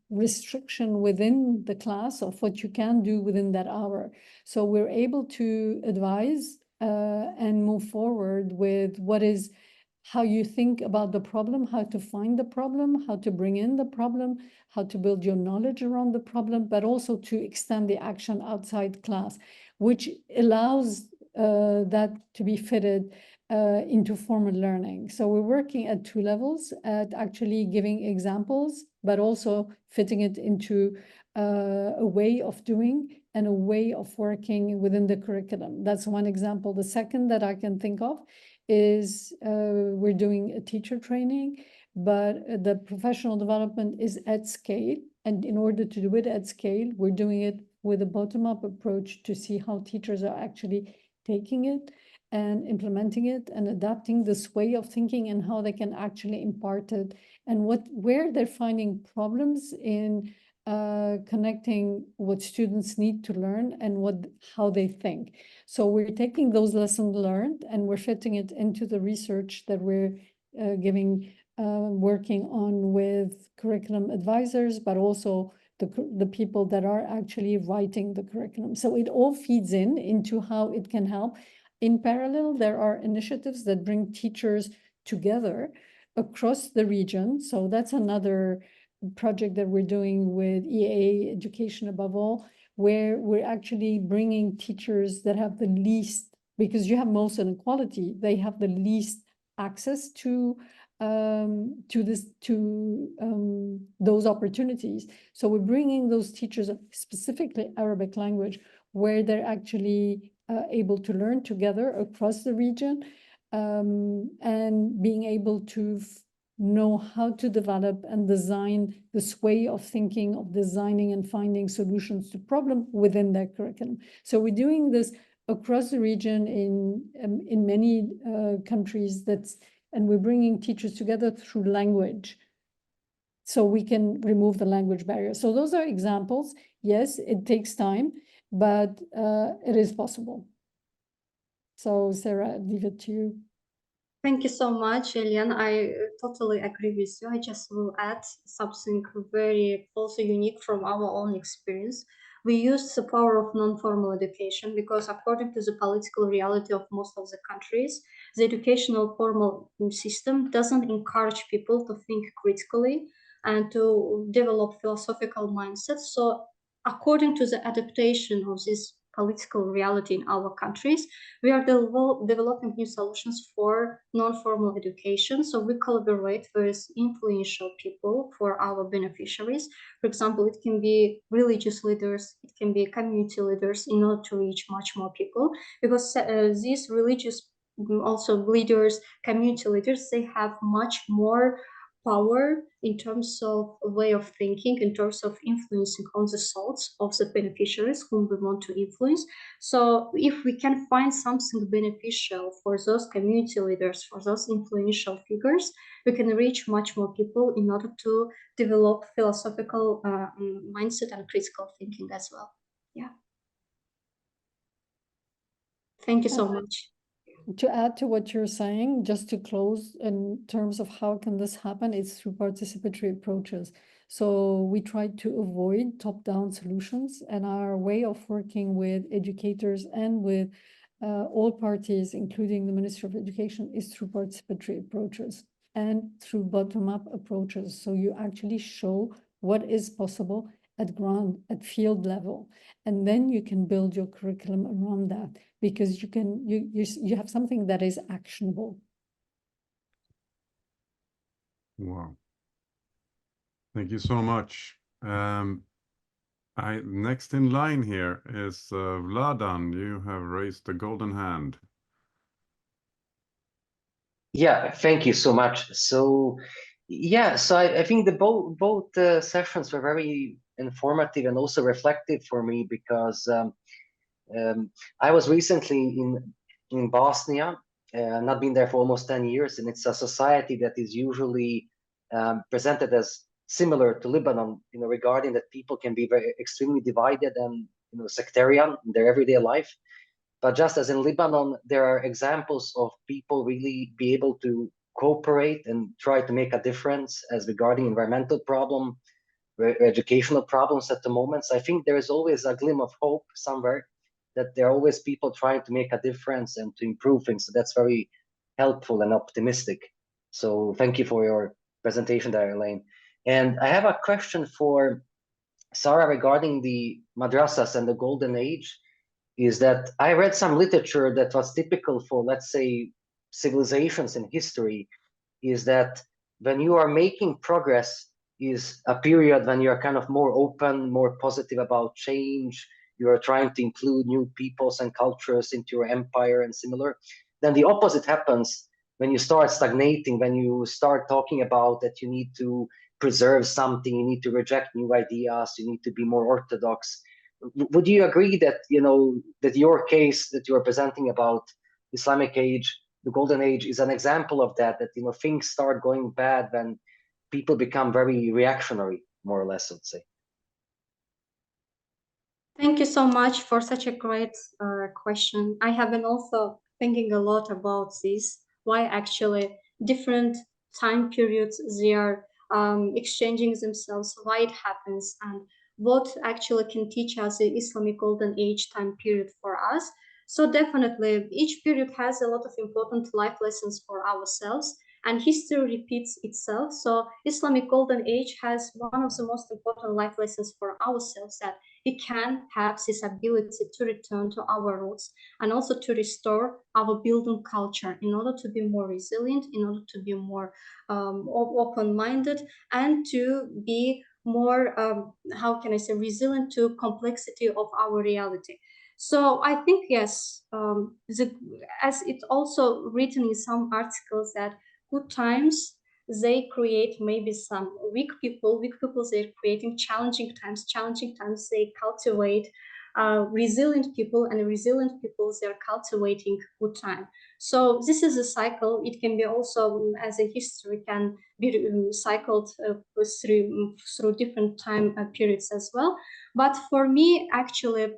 restriction within the class of what you can do within that hour. So we're able to advise and move forward with how you think about the problem, how to find the problem, how to bring in the problem, how to build your knowledge around the problem, but also to extend the action outside class, which allows that to be fitted into formal learning. So we're working at two levels, at actually giving examples, but also fitting it into a way of doing and a way of working within the curriculum. That's one example. The second that I can think of is we're doing a teacher training, but the professional development is at scale. And in order to do it at scale, we're doing it with a bottom-up approach to see how teachers are actually taking it and implementing it and adapting this way of thinking and how they can actually impart it, and where they're finding problems in connecting what students need to learn and how they think. So we're taking those lessons learned and we're fitting it into the research that we're working on with curriculum advisors, but also the people that are actually writing the curriculum. So it all feeds into how it can help. In parallel, there are initiatives that bring teachers together across the region. So that's another project that we're doing with EA Education above all, where we're actually bringing teachers that have the least, because you have most inequality, they have the least access to those opportunities. So we're bringing those teachers, specifically Arabic language, where they're actually able to learn together across the region, and being able to know how to develop and design this way of thinking, of designing and finding solutions to problem within their curriculum. So we're doing this across the region in many countries, and we're bringing teachers together through language, so we can remove the language barrier. So those are examples. Yes, it takes time, but it is possible. So Sarah, I'll leave it to you. Thank you so much, Eliane. I totally agree with you. I just will add something very also unique from our own experience. We use the power of non-formal education because according to the political reality of most of the countries, the educational formal system doesn't encourage people to think critically and to develop philosophical mindsets. So according to the adaptation of this political reality in our countries, we are developing new solutions for non-formal education. So we collaborate with influential people for our beneficiaries. For example, it can be religious leaders, it can be community leaders in order to reach much more people, because these religious also leaders, community leaders, they have much more power in terms of way of thinking, in terms of influencing on the thoughts of the beneficiaries whom we want to influence. So if we can find something beneficial for those community leaders, for those influential figures, we can reach much more people in order to develop philosophical mindset and critical thinking as well. Yeah. Thank you so much. To add to what you're saying, just to close in terms of how can this happen, it's through participatory approaches. So we try to avoid top-down solutions, and our way of working with educators and with all parties, including the Ministry of Education, is through participatory approaches and through bottom-up approaches. So you actually show what is possible at ground, at field level, and then you can build your curriculum around that, because you have something that is actionable. Wow. Thank you so much. Next in line here is Vladan. You have raised the golden hand. Yeah, thank you so much. So, yeah, so I think the both sessions were very informative and also reflective for me, because I was recently in Bosnia. Not been there for almost 10 years, and it's a society that is usually presented as similar to Lebanon, regarding that people can be very extremely divided and sectarian in their everyday life. But just as in Lebanon, there are examples of people really be able to cooperate and try to make a difference as regarding environmental problem, educational problems at the moment. So I think there is always a glimmer of hope somewhere, that there are always people trying to make a difference and to improve things. So that's very helpful and optimistic. So thank you for your presentation there, Elaine. And I have a question for Sarah regarding the madrasas and the golden age. Is that I read some literature that was typical for, let's say, civilizations in history, is that when you are making progress is a period when you are kind of more open, more positive about change, you are trying to include new peoples and cultures into your empire and similar. Then the opposite happens when you start stagnating, when you start talking about that you need to preserve something, you need to reject new ideas, you need to be more orthodox. Would you agree that, that your case that you are presenting about Islamic age, the golden age, is an example of that, things start going bad when people become very reactionary, more or less, let's say? Thank you so much for such a great question. I have been also thinking a lot about this, why actually different time periods they are exchanging themselves, why it happens, and what actually can teach us the Islamic golden age time period for us. So definitely each period has a lot of important life lessons for ourselves, and history repeats itself. So Islamic golden age has one of the most important life lessons for ourselves, that we can have this ability to return to our roots and also to restore our Bildung culture in order to be more resilient, in order to be more open-minded, and to be more, how can I say, resilient to complexity of our reality. So I think, yes, as it's also written in some articles, that good times, they create maybe some weak people, they're creating challenging times they cultivate resilient people, and resilient people, they're cultivating good time. So this is a cycle. It can be also, as a history, can be cycled through different time periods as well. But for me, actually,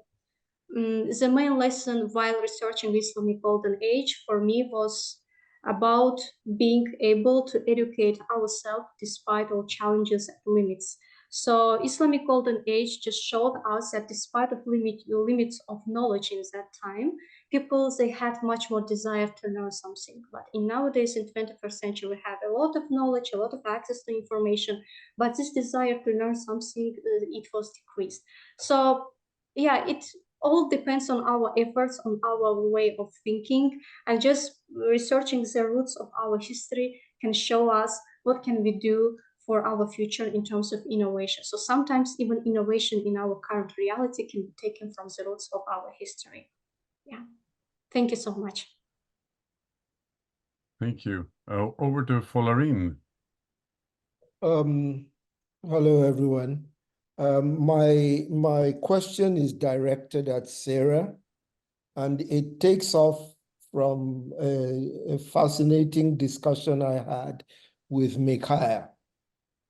the main lesson while researching Islamic golden age for me was about being able to educate ourselves despite all challenges and limits. So Islamic golden age just showed us that despite of limits of knowledge in that time, people, they had much more desire to learn something. But in nowadays, in 21st century, we have a lot of knowledge, a lot of access to information, but this desire to learn something, it was decreased. So yeah, it all depends on our efforts, on our way of thinking, and just researching the roots of our history can show us what can we do for our future in terms of innovation. So sometimes even innovation in our current reality can be taken from the roots of our history. Yeah, thank you so much. Thank you. Over to Folarin. Hello, everyone. My question is directed at Sarah, and it takes off from a fascinating discussion I had with Mikhail.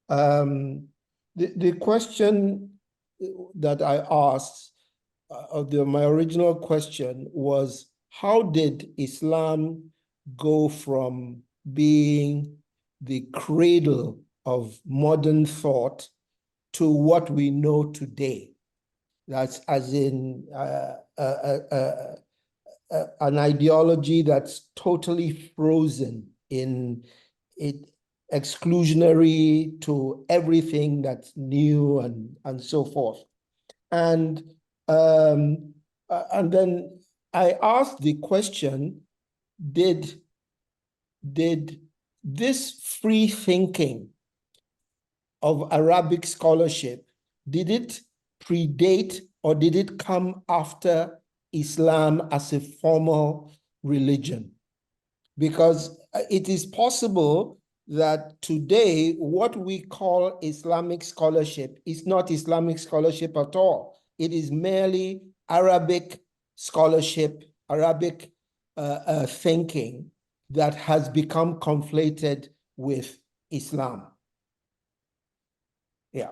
The question that I asked, my original question was, how did Islam go from being the cradle of modern thought to what we know today? That's as in an ideology that's totally frozen in it, exclusionary to everything that's new and so forth. And then I asked the question, did this free thinking of Arabic scholarship, did it predate or did it come after Islam as a formal religion? Because it is possible that today what we call Islamic scholarship is not Islamic scholarship at all. It is merely Arabic scholarship, Arabic thinking that has become conflated with Islam. Yeah.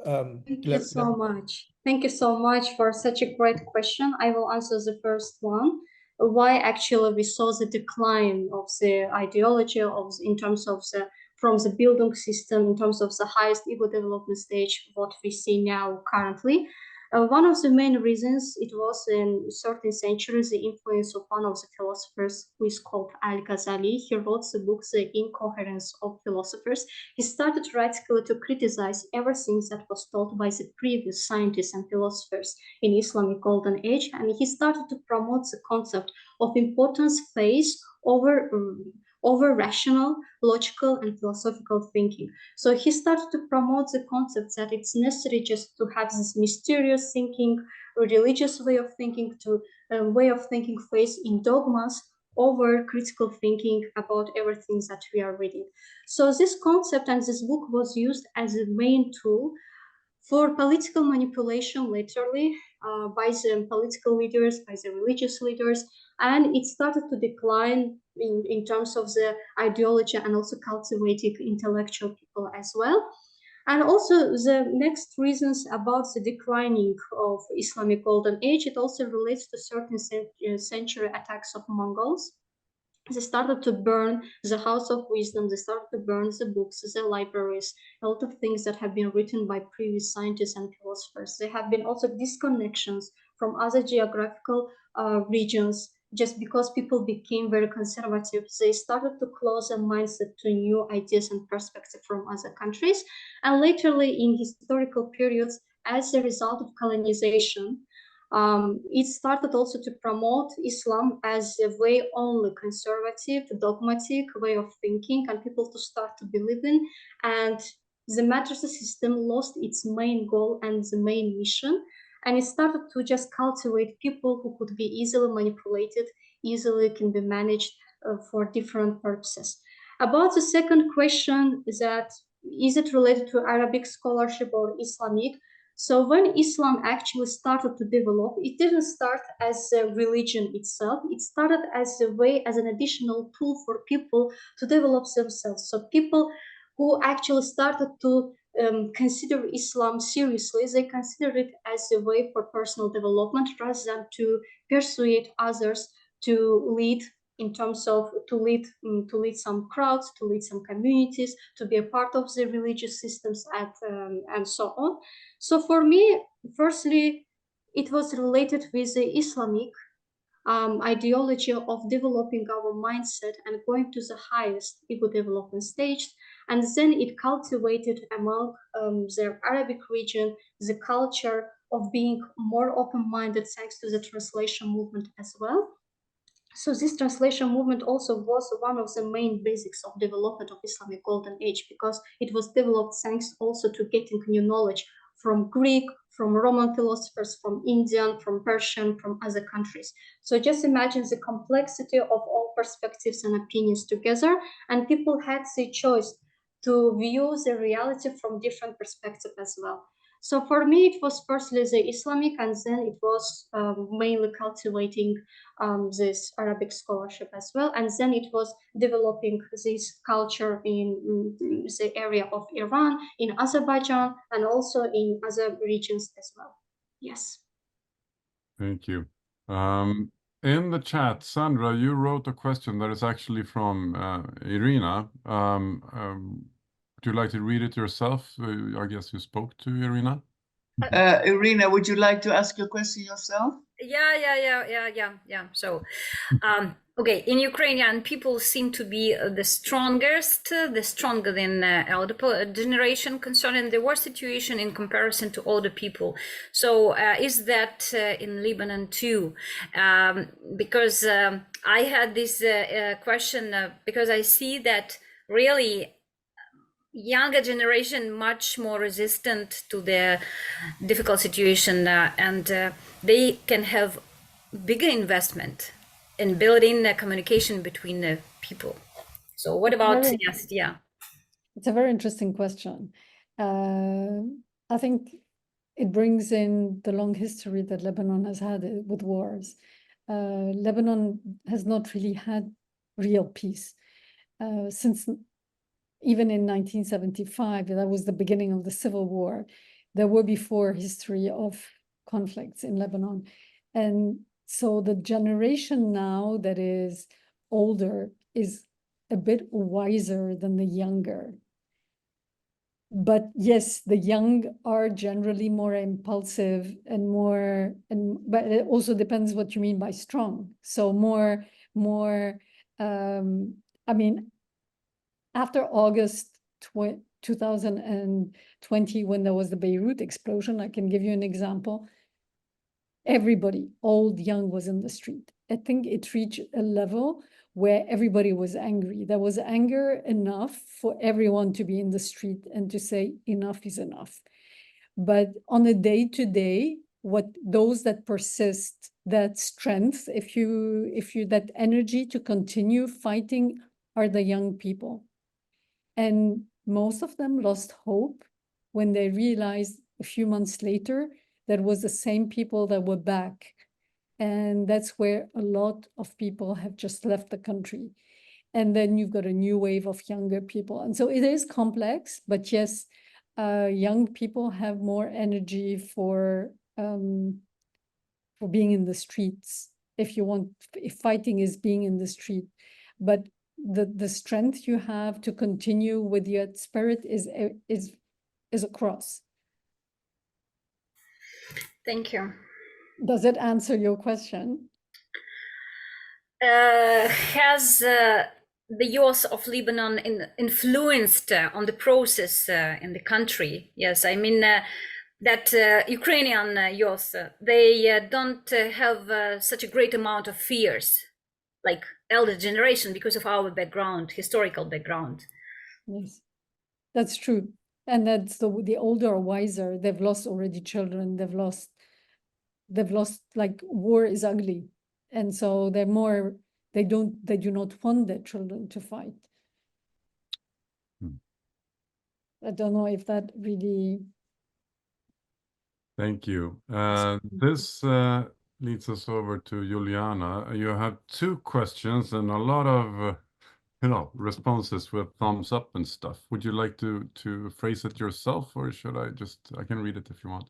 Thank you so much. Thank you so much for such a great question. I will answer the first one. Why actually we saw the decline of the ideology in terms of from the Bildung system, in terms of the highest ego development stage, what we see now currently. One of the main reasons, it was in 13th century, the influence of one of the philosophers who is called Al-Ghazali. He wrote the book, The Incoherence of Philosophers. He started radically to criticize everything that was taught by the previous scientists and philosophers in Islamic Golden Age, and he started to promote the concept of importance phase over rational, logical, and philosophical thinking. So he started to promote the concept that it's necessary just to have this mysterious thinking, religious way of thinking, to a way of thinking phase in dogmas over critical thinking about everything that we are reading. So this concept and this book was used as a main tool for political manipulation laterally by the political leaders, by the religious leaders, and it started to decline in terms of the ideology and also cultivating intellectual people as well. And also the next reasons about the declining of Islamic Golden Age, it also relates to certain century attacks of Mongols. They started to burn the House of Wisdom, they started to burn the books, the libraries, a lot of things that have been written by previous scientists and philosophers. There have been also disconnections from other geographical regions. Just because people became very conservative, they started to close their mindset to new ideas and perspectives from other countries. And laterly in historical periods, as a result of colonization, it started also to promote Islam as a way only conservative, dogmatic way of thinking, and people to start to believe in. And the madrasa system lost its main goal and the main mission, and it started to just cultivate people who could be easily manipulated, easily can be managed for different purposes. About the second question, that is it related to Arabic scholarship or Islamic? So when Islam actually started to develop, it didn't start as a religion itself. It started as a way, as an additional tool for people to develop themselves. So people who actually started to consider Islam seriously, they considered it as a way for personal development rather than to persuade others to lead in terms of to lead some crowds, to lead some communities, to be a part of the religious systems and so on. So for me, firstly, it was related with the Islamic ideology of developing our mindset and going to the highest ego development stage. And then it cultivated among the Arabic region the culture of being more open-minded thanks to the translation movement as well. So this translation movement also was one of the main basics of development of Islamic Golden Age, because it was developed thanks also to getting new knowledge from Greek, from Roman philosophers, from Indian, from Persian, from other countries. So just imagine the complexity of all perspectives and opinions together, and people had the choice to view the reality from different perspectives as well. So for me, it was firstly the Islamic, and then it was mainly cultivating this Arabic scholarship as well. And then it was developing this culture in the area of Iran, in Azerbaijan, and also in other regions as well. Yes. Thank you. In the chat, Sandra, you wrote a question that is actually from Irina. Would you like to read it yourself? I guess you spoke to Irina. Irina, would you like to ask your question yourself? Yeah. So, okay, in Ukrainian, people seem to be the stronger than elder generation concerning the war situation in comparison to older people. So, is that in Lebanon too? Because I had this question because I see that really younger generation much more resistant to the difficult situation, and they can have bigger investment in building communication between the people. So what about yes, yeah? It's a very interesting question. I think it brings in the long history that Lebanon has had with wars. Lebanon has not really had real peace since even in 1975, that was the beginning of the civil war. There were before history of conflicts in Lebanon. And so the generation now that is older is a bit wiser than the younger. But yes, the young are generally more impulsive and more, but it also depends what you mean by strong. So more, I mean, after August 2020, when there was the Beirut explosion, I can give you an example. Everybody, old, young, was in the street. I think it reached a level where everybody was angry. There was anger enough for everyone to be in the street and to say enough is enough. But on a day-to-day, what those that persist, that strength, if you that energy to continue fighting are the young people. And most of them lost hope when they realized a few months later that was the same people that were back. And that's where a lot of people have just left the country. And then you've got a new wave of younger people. And so it is complex, but yes, young people have more energy for being in the streets. If fighting is being in the street, but the strength you have to continue with your spirit is across. Thank you. Does it answer your question? Has the youth of Lebanon influenced on the process in the country? Yes, I mean that Ukrainian youth, they don't have such a great amount of fears like elder generation because of our background, historical background. Yes, that's true. And that's the older or wiser, they've lost already children, they've lost, like, war is ugly. And so they're more, they do not want their children to fight. I don't know if that really. Thank you. This leads us over to Juliana. You have two questions and a lot of responses with thumbs up and stuff. Would you like to phrase it yourself, or should I can read it if you want.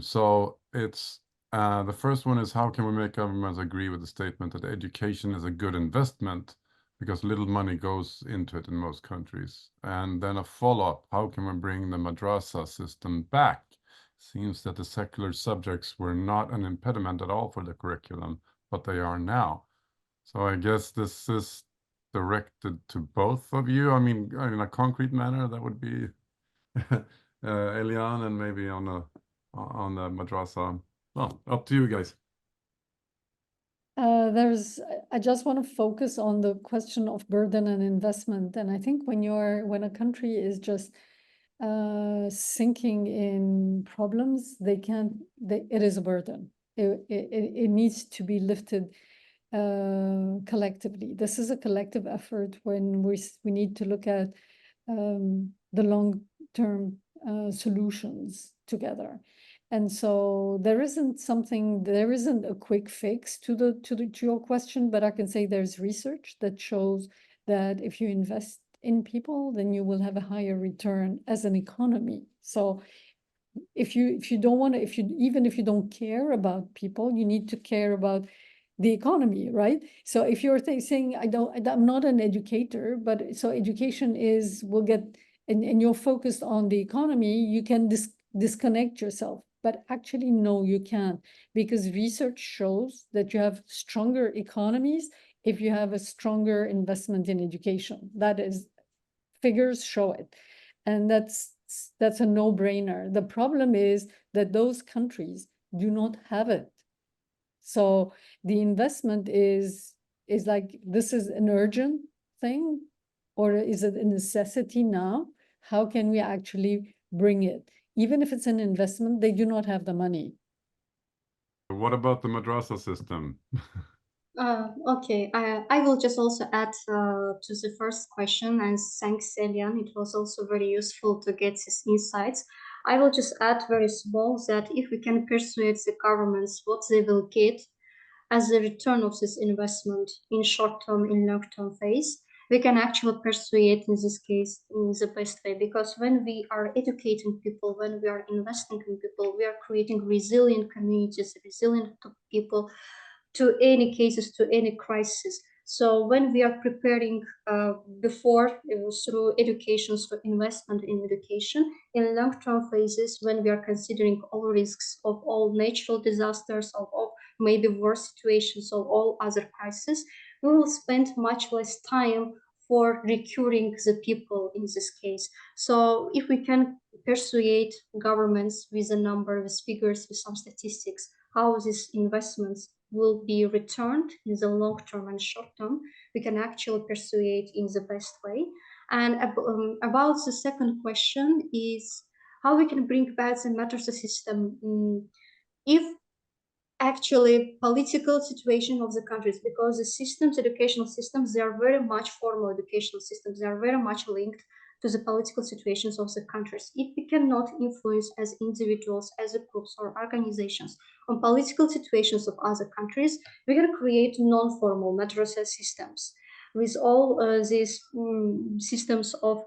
So it's the first one is, how can we make governments agree with the statement that education is a good investment because little money goes into it in most countries? And then a follow-up, how can we bring the madrasa system back? seems that the secular subjects were not an impediment at all for the curriculum, but they are now. So I guess this is directed to both of you. I mean, in a concrete manner, that would be Elian, and maybe on the madrasa. Well, up to you guys. I just want to focus on the question of burden and investment. And I think when a country is just sinking in problems, it is a burden. It needs to be lifted collectively. This is a collective effort when we need to look at the long-term solutions together. And so there isn't a quick fix to your question, but I can say there's research that shows that if you invest in people, then you will have a higher return as an economy. So if you don't care about people, you need to care about the economy, right? So if you're saying I'm not an educator, but so education will get and you're focused on the economy, you can disconnect yourself. But actually, no, you can't, because research shows that you have stronger economies if you have a stronger investment in education. That is, figures show it. And that's a no-brainer. The problem is that those countries do not have it. So the investment is like, this is an urgent thing, or is it a necessity now? How can we actually bring it? Even if it's an investment, they do not have the money. What about the madrasa system? Okay, I will just also add to the first question, and thanks, Elian. It was also very useful to get these insights. I will just add very small that if we can persuade the governments what they will get as a return of this investment in short-term, in long-term phase, we can actually persuade in this case in the best way, because when we are educating people, when we are investing in people, we are creating resilient communities, resilient people to any cases, to any crisis. So when we are preparing before through education, through investment in education, in long-term phases, when we are considering all risks of all natural disasters, of maybe war situations, of all other crises, we will spend much less time for recruiting the people in this case. So if we can persuade governments with a number, with figures, with some statistics, how these investments will be returned in the long term and short term, we can actually persuade in the best way. And about the second question is how we can bring back the madrasa system if actually political situation of the countries, because the systems, educational systems, they are very much formal educational systems, they are very much linked to the political situations of the countries. If we cannot influence as individuals, as groups or organizations on political situations of other countries, we can create non-formal madrasa systems with all these systems of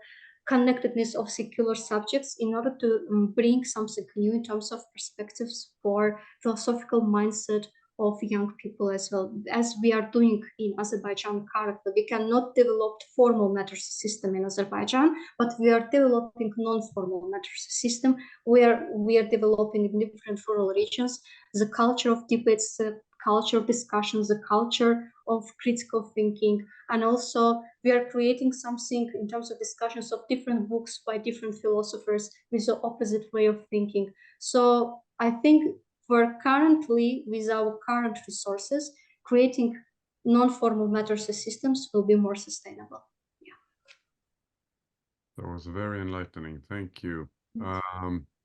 connectedness of secular subjects in order to bring something new in terms of perspectives for philosophical mindset of young people as well, as we are doing in Azerbaijan currently. We cannot develop formal madrasa system in Azerbaijan, but we are developing non-formal madrasa system where we are developing in different rural regions the culture of debates, the culture of discussions, the culture of critical thinking, and also we are creating something in terms of discussions of different books by different philosophers with the opposite way of thinking. So I think for currently, with our current resources, creating non-formal madrasa systems will be more sustainable. Yeah. That was very enlightening. Thank you.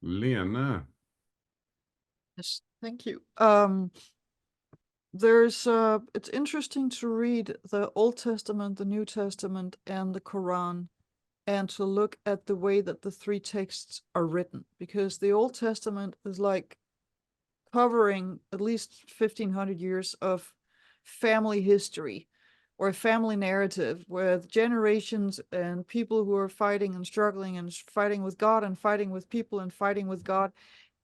Lena. Yes, thank you. It's interesting to read the Old Testament, the New Testament, and the Quran, and to look at the way that the three texts are written, because the Old Testament is like covering at least 1500 years of family history or family narrative with generations and people who are fighting and struggling and fighting with God and fighting with people and fighting with God.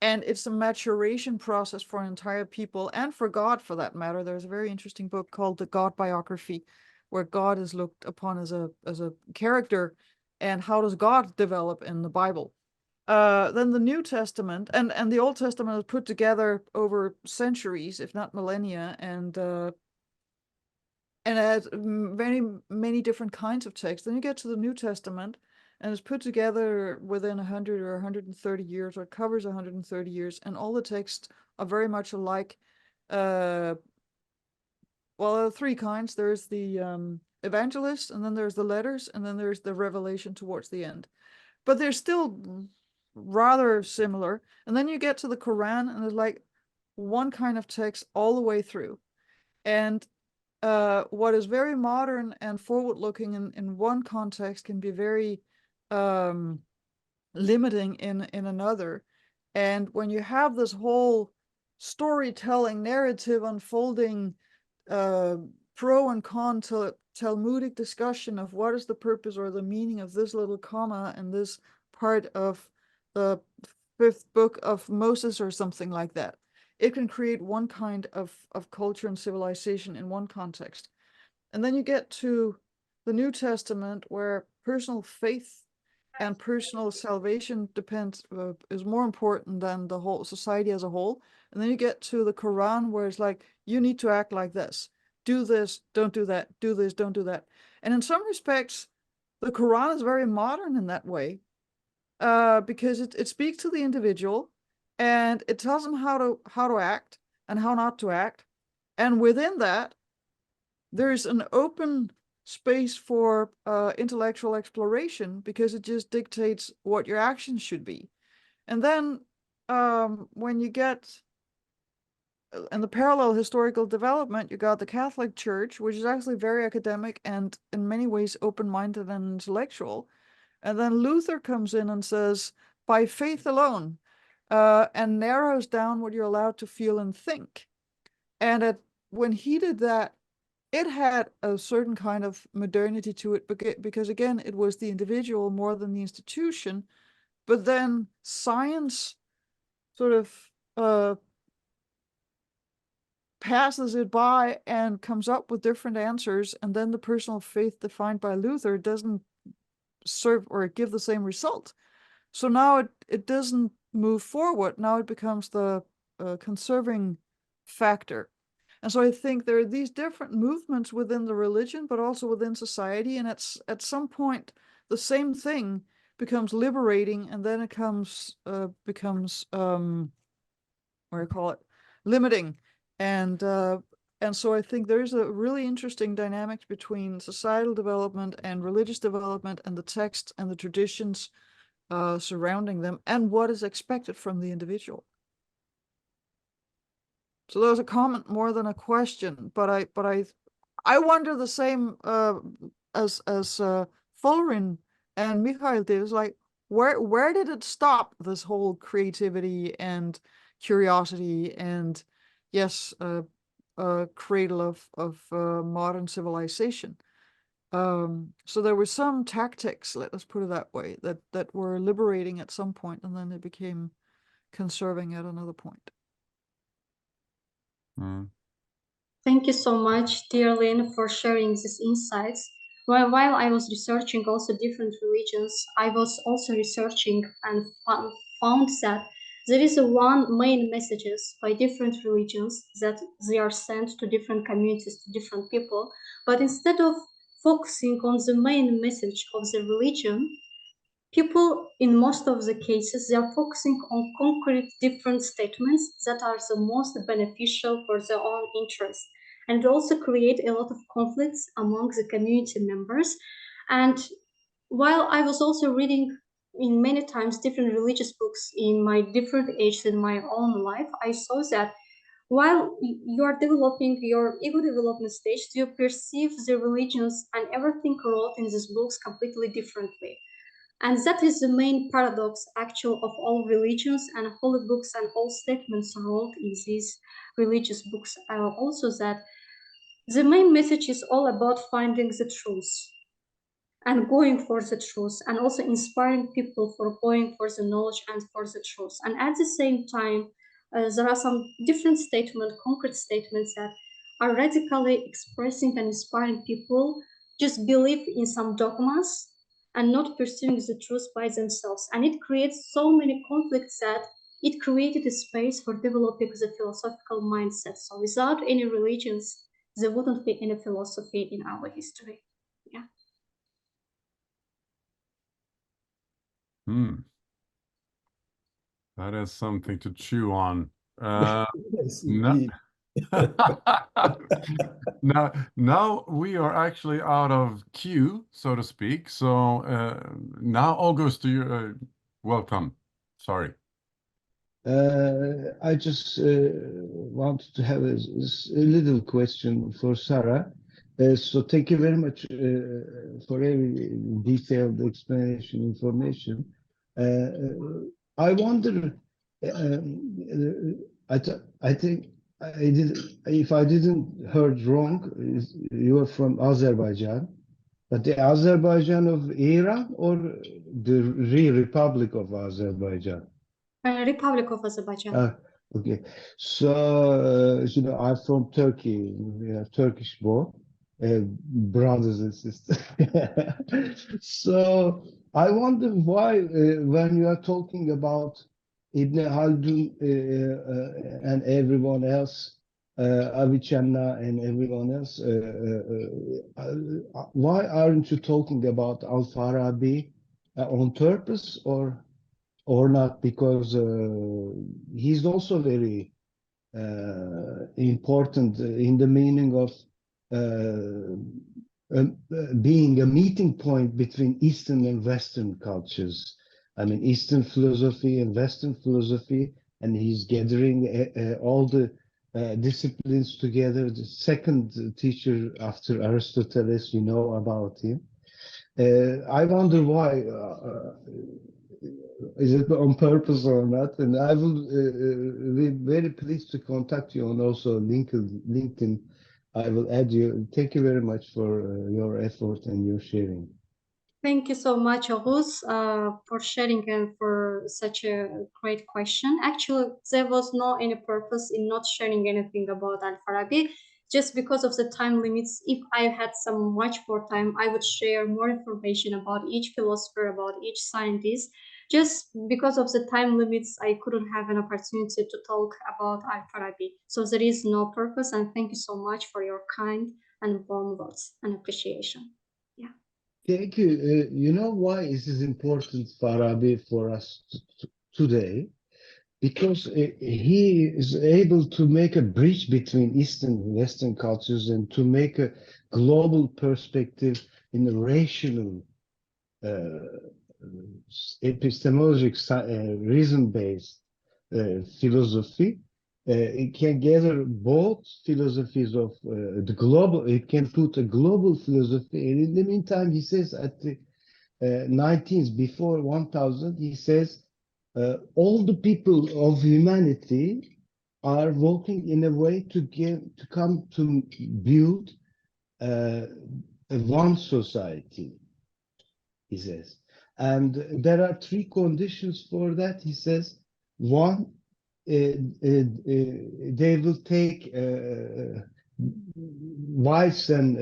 And it's a maturation process for an entire people and for God, for that matter. There's a very interesting book called The God Biography, where God is looked upon as a character, and how does God develop in the Bible. Then the New Testament and the Old Testament is put together over centuries, if not millennia, and has many different kinds of text. Then you get to the New Testament, and it's put together within 100 or 130 years, or it covers 130 years, and all the texts are very much alike. Well, there are three kinds. There's the evangelist, and then there's the letters, and then there's the revelation towards the end. But they're still rather similar. And then you get to the Quran, and there's like one kind of text all the way through. And what is very modern and forward-looking in one context can be very limiting in another. And when you have this whole storytelling narrative unfolding, pro and con Talmudic discussion of what is the purpose or the meaning of this little comma and this part of the fifth book of Moses or something like that, it can create one kind of culture and civilization in one context. And then you get to the New Testament, where personal faith and personal salvation is more important than the whole society as a whole. And then you get to the Quran, where it's like, you need to act like this. Do this, don't do that. Do this, don't do that. And in some respects, the Quran is very modern in that way, because it speaks to the individual, and it tells them how to act and how not to act. And within that, there's an open space for intellectual exploration, because it just dictates what your actions should be. And then when you get in the parallel historical development, you got the Catholic Church, which is actually very academic and in many ways open-minded and intellectual. And then Luther comes in and says, by faith alone, and narrows down what you're allowed to feel and think. And when he did that, it had a certain kind of modernity to it, because again, it was the individual more than the institution. But then science sort of passes it by and comes up with different answers, and then the personal faith defined by Luther doesn't serve or give the same result. So now it doesn't move forward. Now it becomes the conserving factor. And so I think there are these different movements within the religion, but also within society. And at some point, the same thing becomes liberating, and then it becomes what do you call it, limiting. And so I think there's a really interesting dynamic between societal development and religious development, and the texts and the traditions surrounding them, and what is expected from the individual. So that was a comment more than a question, but I wonder the same as Fullerin and Mikhail did. It's like, where did it stop, this whole creativity and curiosity and, yes, cradle of modern civilization? So there were some tactics, let us put it that way, that were liberating at some point, and then it became conserving at another point. Thank you so much, dear Lynn, for sharing these insights. While I was researching also different religions, I was also researching and found that there is one main messages by different religions that they are sent to different communities, to different people. But instead of focusing on the main message of the religion, people, in most of the cases, they are focusing on concrete different statements that are the most beneficial for their own interest. And it also create a lot of conflicts among the community members. And while I was also reading in many times different religious books in my different ages in my own life, I saw that while you are developing your ego development stage, you perceive the religions and everything wrote in these books completely differently. And that is the main paradox, actual, of all religions and holy books and all statements wrote in these religious books. Also, that the main message is all about finding the truth and going for the truth, and also inspiring people for going for the knowledge and for the truth. And at the same time, there are some different statements, concrete statements that are radically expressing and inspiring people just believe in some dogmas and not pursuing the truth by themselves. And it creates so many conflicts that it created a space for developing the philosophical mindset. So without any religions, there wouldn't be any philosophy in our history. Yeah. That is something to chew on. Yes, No. indeed. Now we are actually out of queue, so to speak. So now, August, you welcome. Sorry. I just wanted to have a little question for Sarah. So thank you very much for every detailed explanation, information. I wonder, I think if I didn't heard wrong, you are from Azerbaijan, but the Azerbaijan of Iran or the real Republic of Azerbaijan? Republic of Azerbaijan. Okay. So, I'm from Turkey. We are Turkish born, brothers and sisters. So, I wonder why, when you are talking about Ibn Haldun and everyone else, Avicenna and everyone else, why aren't you talking about Al-Farabi on purpose or not, because he's also very important in the meaning of being a meeting point between Eastern and Western cultures. I mean, Eastern philosophy and Western philosophy, and he's gathering all the disciplines together. The second teacher after Aristotle, you know about him. I wonder why. Is it on purpose or not? And I will be very pleased to contact you on also LinkedIn. I will add you. Thank you very much for your effort and your sharing. Thank you so much, Aruz, for sharing and for such a great question. Actually, there was no any purpose in not sharing anything about Al-Farabi, just because of the time limits. If I had some much more time, I would share more information about each philosopher, about each scientist. Just because of the time limits, I couldn't have an opportunity to talk about Al-Farabi. So there is no purpose, and thank you so much for your kind and warm words and appreciation. Yeah. Thank you. You know why this is important, Farabi, for us today? Because he is able to make a bridge between Eastern and Western cultures and to make a global perspective in a rational, epistemologic, reason-based philosophy. It can gather both philosophies of the global, it can put a global philosophy. And in the meantime, he says at the 19th, before 1000, he says, all the people of humanity are working in a way to come to build one society, he says. And there are three conditions for that, he says. One, they will take wives and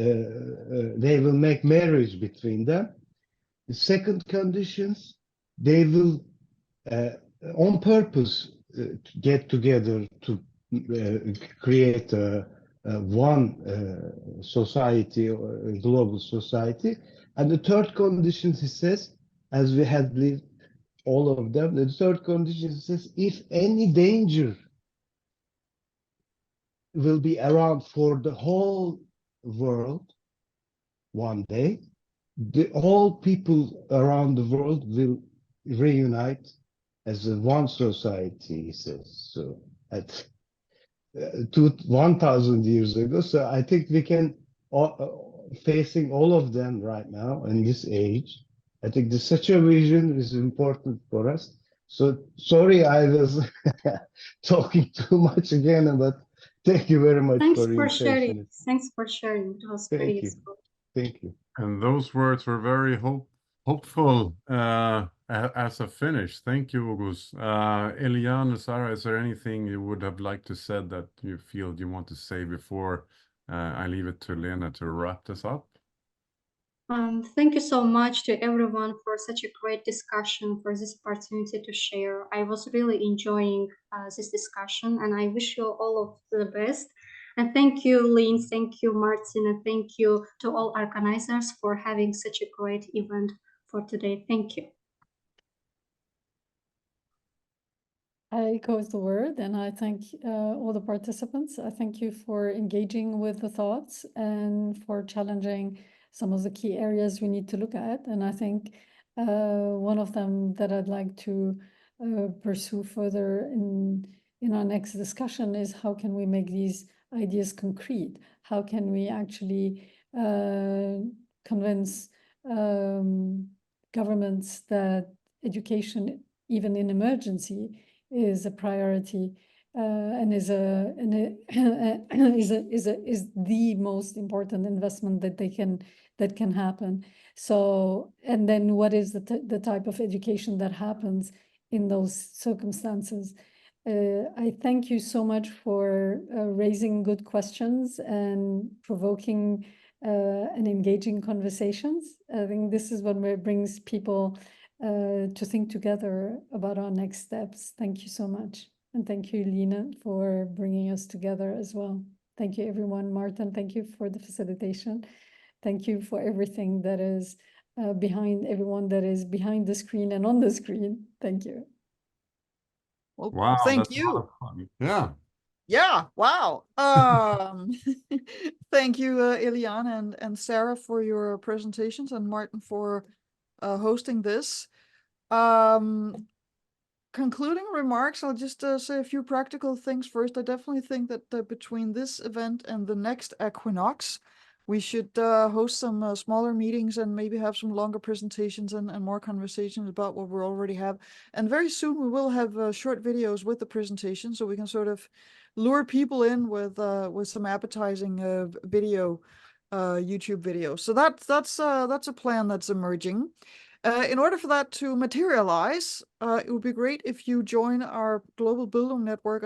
they will make marriage between them. The second conditions, they will on purpose get together to create one society or a global society. And the third condition, he says, as we had lived all of them, the third condition says, if any danger will be around for the whole world one day, all people around the world will reunite as a one society, he says. So at 1,000 years ago. So I think we can, facing all of them right now in this age, I think such a vision is important for us. So sorry I was talking too much again, but thank you very much Thanks for your for sharing. patience. Thanks for sharing. It was very Thank you. useful. Thank you. And those words were very hopeful as a finish. Thank you, August. Eliane and Sarah, is there anything you would have liked to say that you feel you want to say before I leave it to Lena to wrap this up? Thank you so much to everyone for such a great discussion, for this opportunity to share. I was really enjoying this discussion, and I wish you all of the best. And thank you, Lynn, thank you, Martin, and thank you to all organizers for having such a great event for today. Thank you. I echo the word, and I thank all the participants. I thank you for engaging with the thoughts and for challenging some of the key areas we need to look at. And I think one of them that I'd like to pursue further in our next discussion is how can we make these ideas concrete? How can we actually convince governments that education, even in emergency, is a priority and is the most important investment that can happen. So, and then what is the type of education that happens in those circumstances? I thank you so much for raising good questions and provoking and engaging conversations. I think this is what brings people to think together about our next steps. Thank you so much. And thank you, Lina, for bringing us together as well. Thank you, everyone. Martin, thank you for the facilitation. Thank you for everything that is behind everyone that is behind the screen and on the screen. Thank you. Well, Wow, thank that's a lot you. of fun. Yeah. Yeah, wow. Thank you, Eliane and Sarah, for your presentations, and Martin for hosting this. Concluding remarks, I'll just say a few practical things first. I definitely think that between this event and the next Equinox, we should host some smaller meetings and maybe have some longer presentations and more conversations about what we already have. And very soon we will have short videos with the presentation, so we can sort of lure people in with some appetizing video, YouTube videos. So that's a plan that's emerging. In order for that to materialize, it would be great if you join our global Bildung network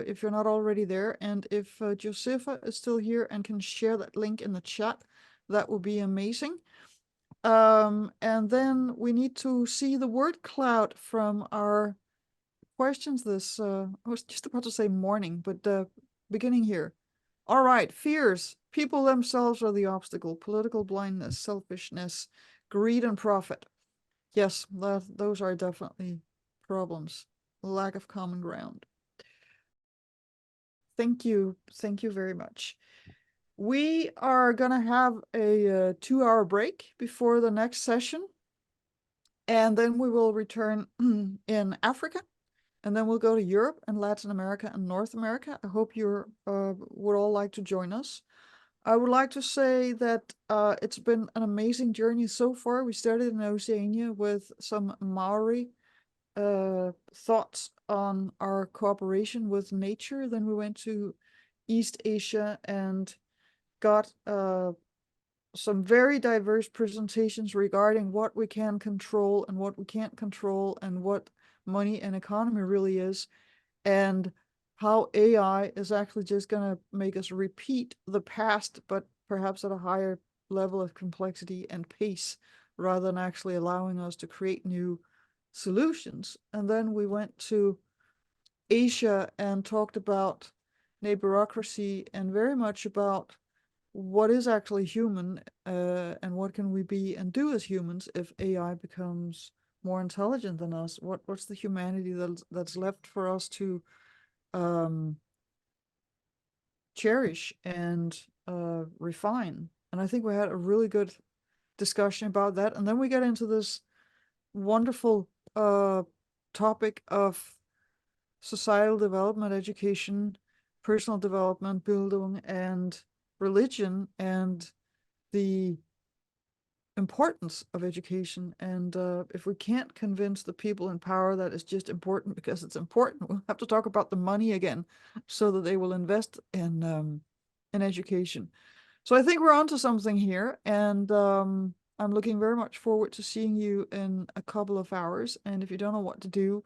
if you're not already there. And if Josefa is still here and can share that link in the chat, that would be amazing. And then we need to see the word cloud from our questions I was just about to say morning, but beginning here. All right, fears. People themselves are the obstacle. Political blindness, selfishness, greed, and profit. Yes, those are definitely problems. Lack of common ground. Thank you very much. We are gonna have a 2-hour break before the next session, and then we will return in Africa, and then we'll go to Europe and Latin America and North America. I hope you would all like to join us. I would like to say that it's been an amazing journey so far. We started in Oceania with some Maori thoughts on our cooperation with nature. Then we went to East Asia and got some very diverse presentations regarding what we can control and what we can't control and what money and economy really is, and how AI is actually just going to make us repeat the past, but perhaps at a higher level of complexity and pace, rather than actually allowing us to create new solutions. And then we went to Asia and talked about neighborocracy and very much about what is actually human, and what can we be and do as humans if AI becomes more intelligent than us. What's the humanity that's left for us to cherish and refine? And I think we had a really good discussion about that. And then we get into this wonderful topic of societal development, education, personal development, Bildung, and religion, and the importance of education. And if we can't convince the people in power that it's just important because it's important, we'll have to talk about the money again so that they will invest in education. So I think we're onto something here, and I'm looking very much forward to seeing you in a couple of hours. And if you don't know what to do,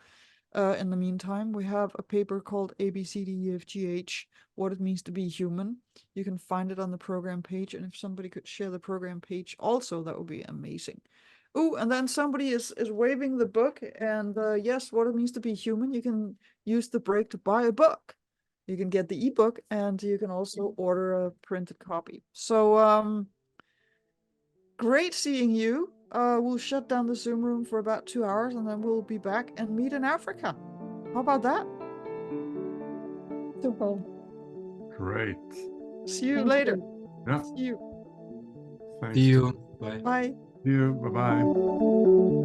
In the meantime, we have a paper called ABCDEFGH, What It Means to Be Human. You can find it on the program page, and if somebody could share the program page also, that would be amazing. Oh, and then somebody is waving the book, and yes, What It Means to Be Human, you can use the break to buy a book. You can get the ebook, and you can also order a printed copy. So, great seeing you. We'll shut down the Zoom room for about 2 hours, and then we'll be back and meet in Africa. How about that? Super. Great. See you Thank later. you. Yeah. See you. Thanks. See you. Bye. Bye. See you. Bye-bye.